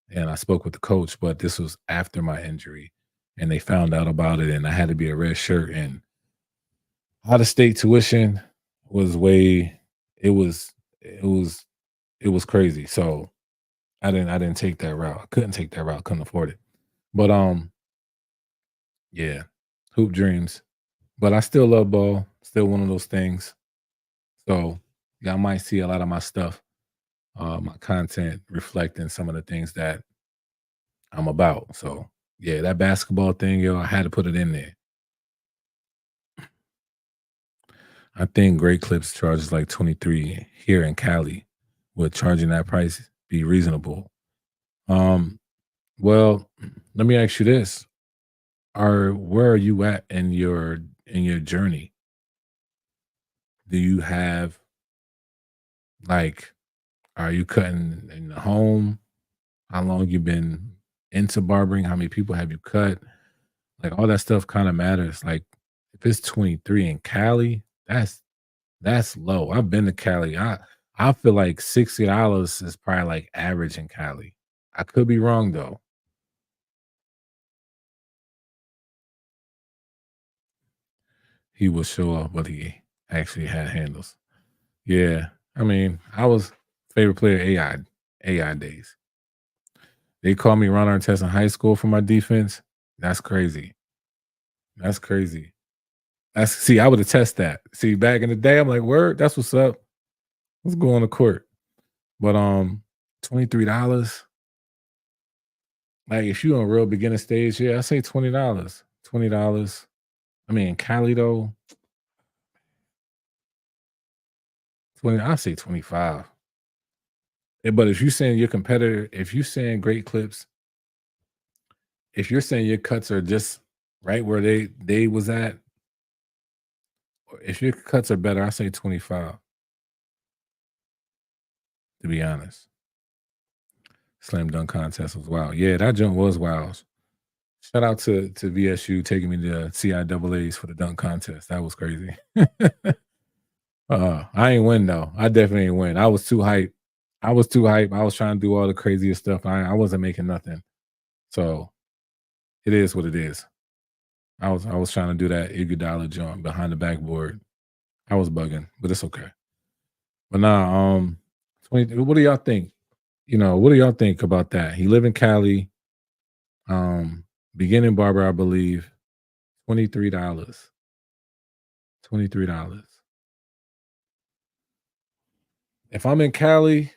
[SPEAKER 1] and I spoke with the coach, but this was after my injury and they found out about it and I had to be a red shirt and out of state tuition was way it was it was crazy. So I didn't take that route. I couldn't take that route, couldn't afford it. But yeah, hoop dreams. But I still love ball, still one of those things. So yeah, I might see a lot of my stuff, my content reflecting some of the things that I'm about. So yeah, that basketball thing, yo, I had to put it in there. I think Great Clips charges like 23 here in Cali. Would charging that price be reasonable? Um, well, let me ask you this. Where are you at in your journey? Do you have like are you cutting in the home? How long you been into barbering? How many people have you cut? Like all that stuff kind of matters. Like if it's 23 in Cali, that's low. I've been to Cali. I feel like $60 is probably like average in Cali. I could be wrong though. He will show up, but he actually had handles. Yeah. I was favorite player AI days. They called me Ron Artest in high school for my defense. That's crazy. That's crazy. I would attest that. See, back in the day, I'm like, word, that's what's up. Let's go on the court. But $23. Like if you on a real beginner stage, yeah, I say $20. $20. In Cali though, 20, I say 25. But if you saying your competitor, if you saying great clips, if you're saying your cuts are just right where they was at, or if your cuts are better, I say 25, to be honest. Slam dunk contest was wild. Yeah, that jump was wild. Shout out to VSU taking me to CIAA's for the dunk contest. That was crazy. I ain't win though. I definitely ain't win. I was too hype. I was too hype. I was trying to do all the craziest stuff. I wasn't making nothing. So it is what it is. I was trying to do that Iguodala jump behind the backboard. I was bugging, but it's okay. But nah, 20, what do y'all think? What do y'all think about that? He live in Cali, um, beginning barber, I believe, $23. $23. If I'm in Cali,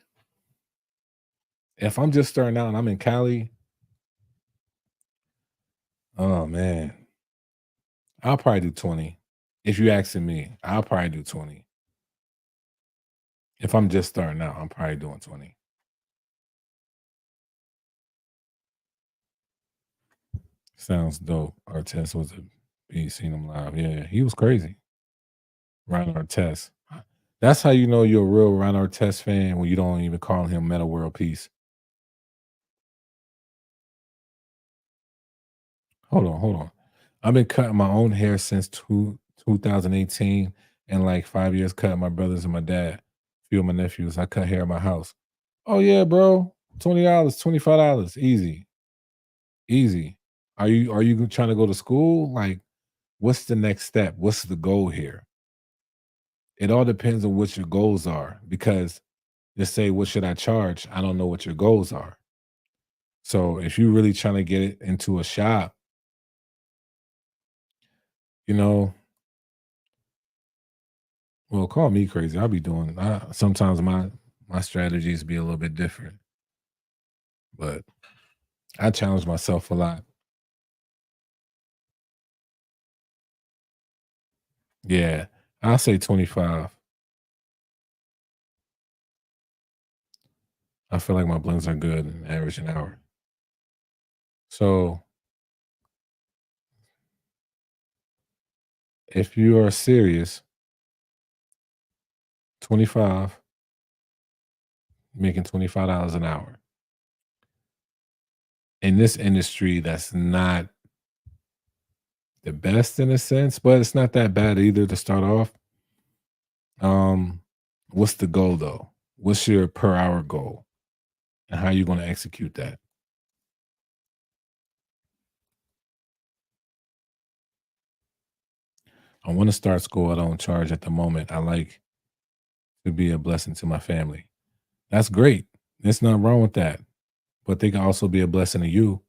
[SPEAKER 1] if I'm just starting out and I'm in Cali, oh man, I'll probably do 20. If you asking me, I'll probably do 20. If I'm just starting out, I'm probably doing 20. Sounds dope. Artest was a beast, seen him live. Yeah, he was crazy. Ron Artest. That's how you know you're a real Ron Artest fan when you don't even call him Meta World Peace. Hold on. I've been cutting my own hair since 2018 and like 5 years cutting my brothers and my dad, few of my nephews. I cut hair at my house. Oh yeah, bro. $20, $25. Easy. Easy. Are you trying to go to school? Like, what's the next step? What's the goal here? It all depends on what your goals are because just say, what should I charge? I don't know what your goals are. So if you're really trying to get it into a shop, you know, well, call me crazy. I'll be doing sometimes my strategies be a little bit different, but I challenge myself a lot. Yeah. I'll say 25. I feel like my blends are good and average an hour. So if you are serious, 25, making $25 an hour. In this industry, that's not the best in a sense, but it's not that bad either to start off. Um, what's the goal though? What's your per hour goal? And how are you going to execute that? I want to start school. I don't charge at the moment. I like to be a blessing to my family. That's great. There's nothing wrong with that. But they can also be a blessing to you.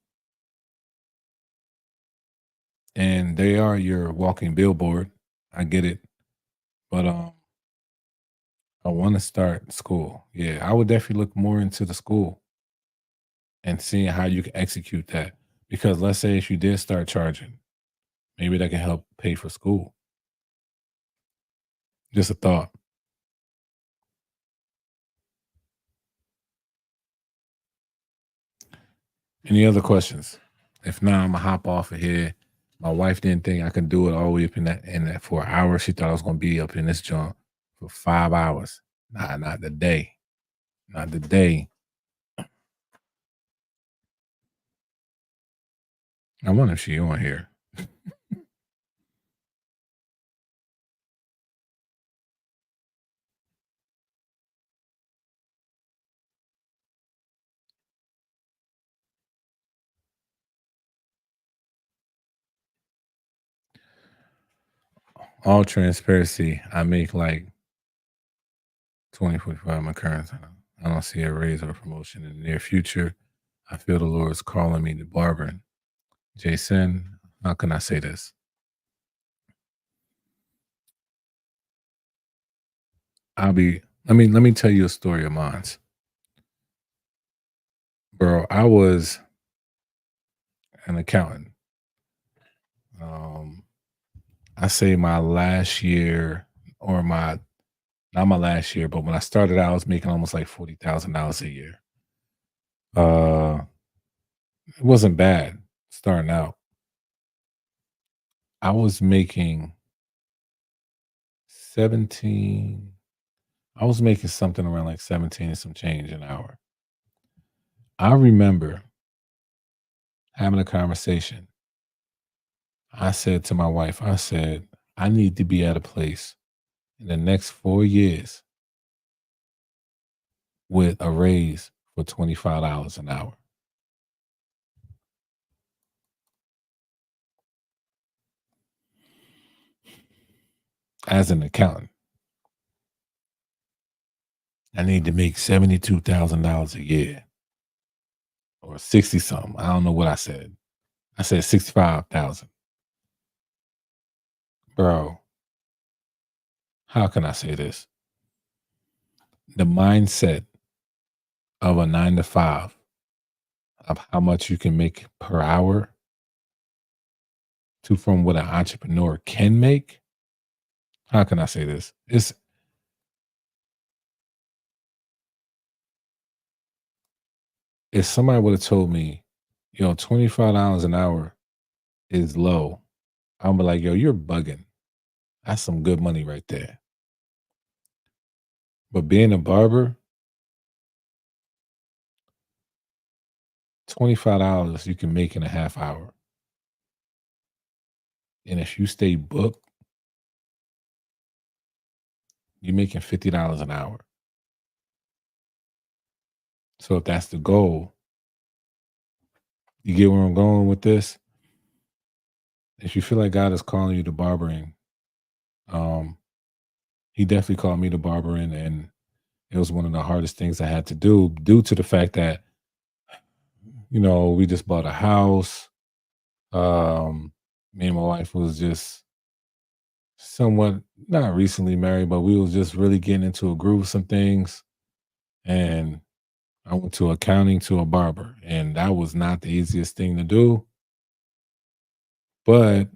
[SPEAKER 1] And they are your walking billboard. I get it. But I want to start school. Yeah, I would definitely look more into the school and seeing how you can execute that. Because let's say if you did start charging, maybe that can help pay for school. Just a thought. Any other questions? If not, I'm gonna hop off of here. My wife didn't think I could do it all the way up in that for an hour. She thought I was gonna be up in this joint for 5 hours. Nah, not the day. Not the day. I wonder if she on here. All transparency, I make like 2045 my current time. I don't see a raise or promotion in the near future. I feel the Lord is calling me to barbering. Jason, how can I say this? Let me tell you a story of mine. Bro, I was an accountant. Um, I say my last year or my not my last year, but when I started out, I was making almost like $40,000 a year. Uh, it wasn't bad starting out. I was making 17. I was making something around like 17 and some change an hour. I remember having a conversation. I said to my wife, I said, I need to be at a place in the next 4 years with a raise for $25 an hour. as an accountant. I need to make $72,000 a year or 60 something. I don't know what I said. I said 65,000. Bro, how can I say this? The mindset of a 9 to 5 of how much you can make per hour to from what an entrepreneur can make. How can I say this? It's if somebody would have told me, yo, $25 an hour is low, I'm be like, yo, you're bugging. That's some good money right there. But being a barber, $25 you can make in a half hour. And if you stay booked, you're making $50 an hour. So if that's the goal, you get where I'm going with this? If you feel like God is calling you to barbering, um, he definitely called me to barbering, and it was one of the hardest things I had to do due to the fact that, we just bought a house. Me and my wife was just somewhat not recently married, but we was just really getting into a groove of some things. And I went to accounting to a barber, and that was not the easiest thing to do. But,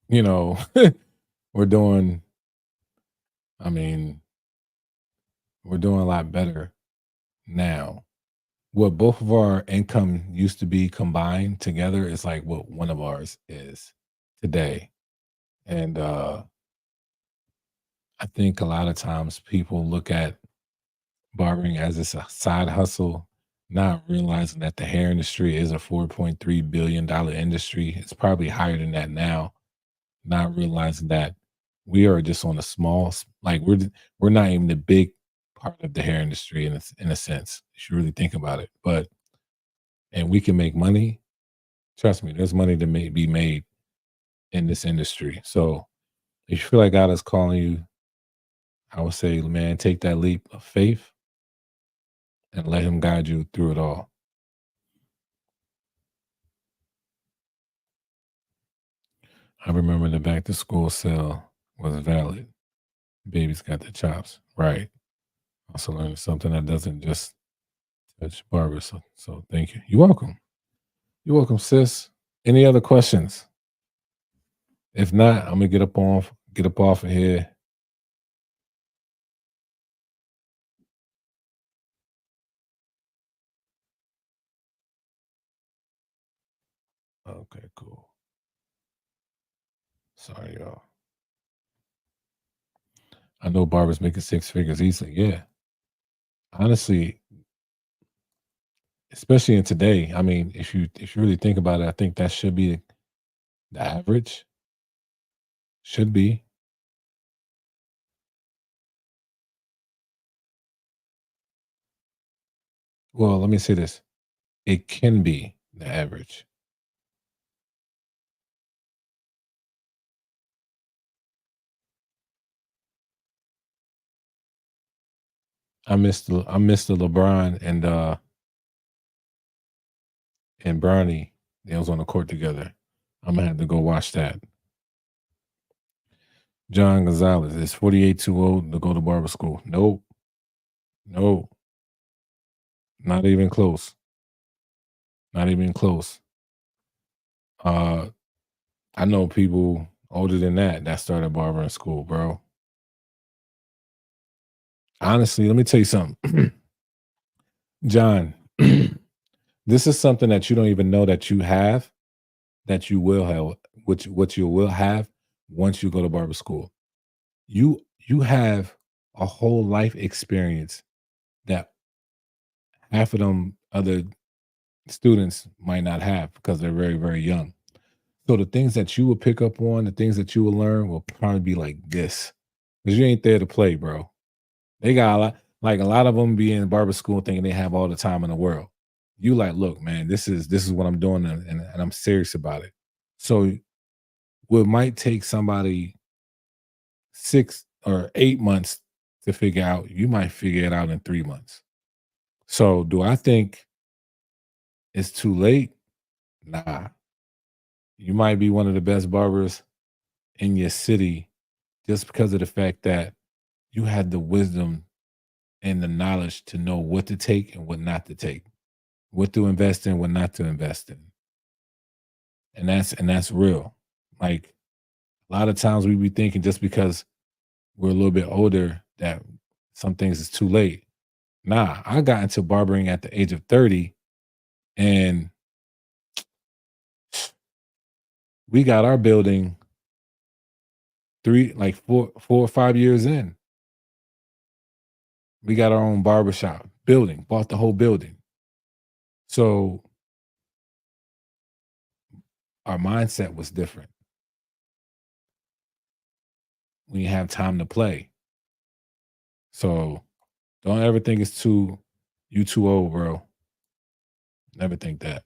[SPEAKER 1] you know, we're doing, I mean, we're doing a lot better now. What both of our income used to be combined together is like what one of ours is today. And I think a lot of times people look at barbering as it's a side hustle, not realizing that the hair industry is a $4.3 billion industry. It's probably higher than that now. Not realizing that we are just on a small, like we're not even the big part of the hair industry in a sense. If you really think about it, but and we can make money. Trust me, there's money to be made in this industry. So if you feel like God is calling you, I would say, man, take that leap of faith and let Him guide you through it all. I remember the back to school sale was valid. Baby's got the chops. Right. Also learned something that doesn't just touch barbers. So thank you. You're welcome. You're welcome, sis. Any other questions? If not, I'm gonna get up off of here. Okay, cool. Sorry, y'all. I know barbers making 6 figures easily. Yeah. Honestly, especially in today, I mean, if you really think about it, I think that should be the average. Should be. Well, let me say this. It can be the average. I missed the LeBron and Bronny. They was on the court together. I'm gonna have to go watch that. John Gonzalez is 48 too old to go to barber school. Nope. No, not even close. Not even close. Uh I know people older than that started barbering school, bro. Honestly, let me tell you something. John, this is something that you don't even know that you have, that you will have, which what you will have once you go to barber school. You have a whole life experience that half of them other students might not have because they're very, very young. So the things that you will pick up on, the things that you will learn will probably be like this. Because you ain't there to play, bro. They got a lot of them be in barber school thinking they have all the time in the world. You like, look, man, this is what I'm doing, and I'm serious about it. So what might take somebody 6 or 8 months to figure out, you might figure it out in 3 months. So, do I think it's too late? Nah. You might be one of the best barbers in your city just because of the fact that you had the wisdom and the knowledge to know what to take and what not to take, what to invest in, what not to invest in. And that's real. Like a lot of times we be thinking just because we're a little bit older that some things is too late. Nah, I got into barbering at the age of 30 and we got our building like 4 or 5 years in. We got our own barbershop building, bought the whole building. So our mindset was different. We have time to play. So don't ever think it's you too old, bro. Never think that.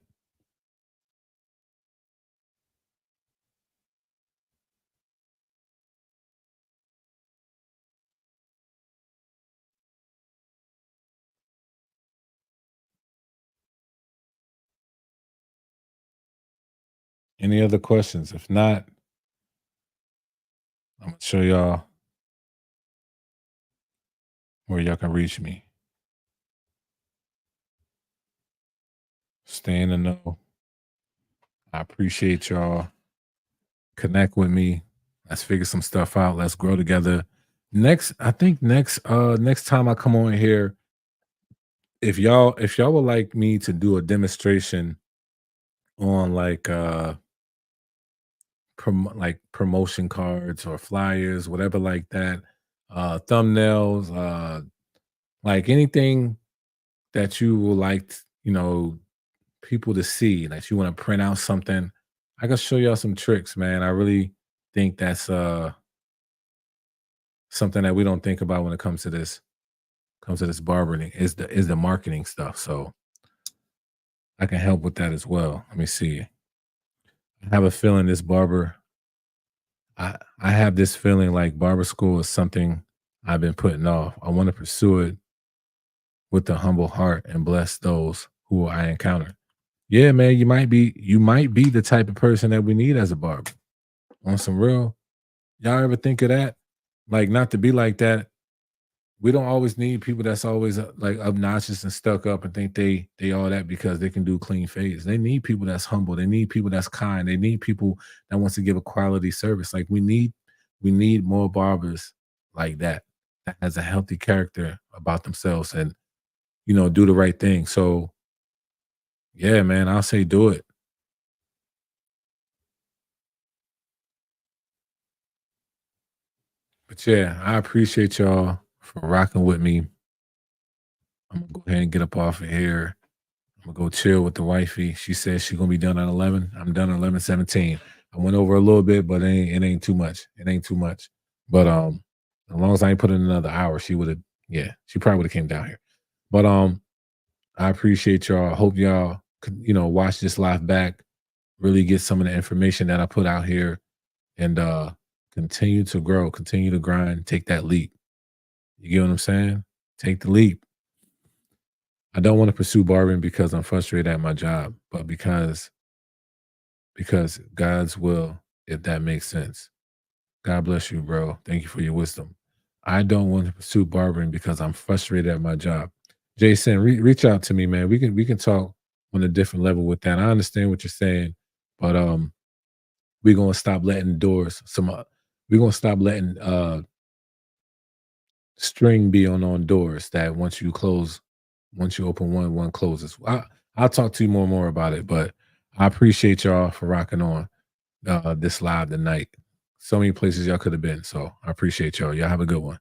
[SPEAKER 1] Any other questions? If not, I'm gonna show y'all where y'all can reach me. Stay in the know. I appreciate y'all. Connect with me. Let's figure some stuff out. Let's grow together. I think next time I come on here, if y'all would like me to do a demonstration on like promotion cards or flyers, whatever like that, thumbnails, like anything that you would like, people to see, that you want to print out something, I can show y'all some tricks, man. I really think that's something that we don't think about when it comes to this barbering is the marketing stuff. So I can help with that as well. Let me see. I have a feeling this barber I have this feeling like barber school is something I've been putting off. I want to pursue it with a humble heart and bless those who I encounter. Yeah, man, you might be the type of person that we need as a barber. On some real, y'all ever think of that? Like, not to be like that. We don't always need people that's always like obnoxious and stuck up and think they all that because they can do clean fades. They need people that's humble. They need people that's kind. They need people that wants to give a quality service. Like we need more barbers like that has a healthy character about themselves and do the right thing. So yeah, man, I'll say do it. But yeah, I appreciate y'all for rocking with me. I'm gonna go ahead and get up off of here. I'm gonna go chill with the wifey. She says she's gonna be done at 11. I'm done at 11:17. I went over a little bit, but it ain't too much. It ain't too much. But as long as I ain't put in another hour, she would have. Yeah, she probably would have came down here. But I appreciate y'all. I hope y'all could watch this live back, really get some of the information that I put out here, and continue to grow, continue to grind, take that leap. You get what I'm saying? Take the leap. I don't want to pursue barbering because I'm frustrated at my job, but because God's will, if that makes sense. God bless you, bro. Thank you for your wisdom. I don't want to pursue barbering because I'm frustrated at my job. Jason, reach out to me, man. We can talk on a different level with that. I understand what you're saying, but we're gonna stop letting doors some. We're gonna stop letting string be on doors that once you open one closes. I'll talk to you more about it, but I appreciate y'all for rocking on this live tonight. So many places y'all could have been. So I appreciate y'all. Y'all have a good one.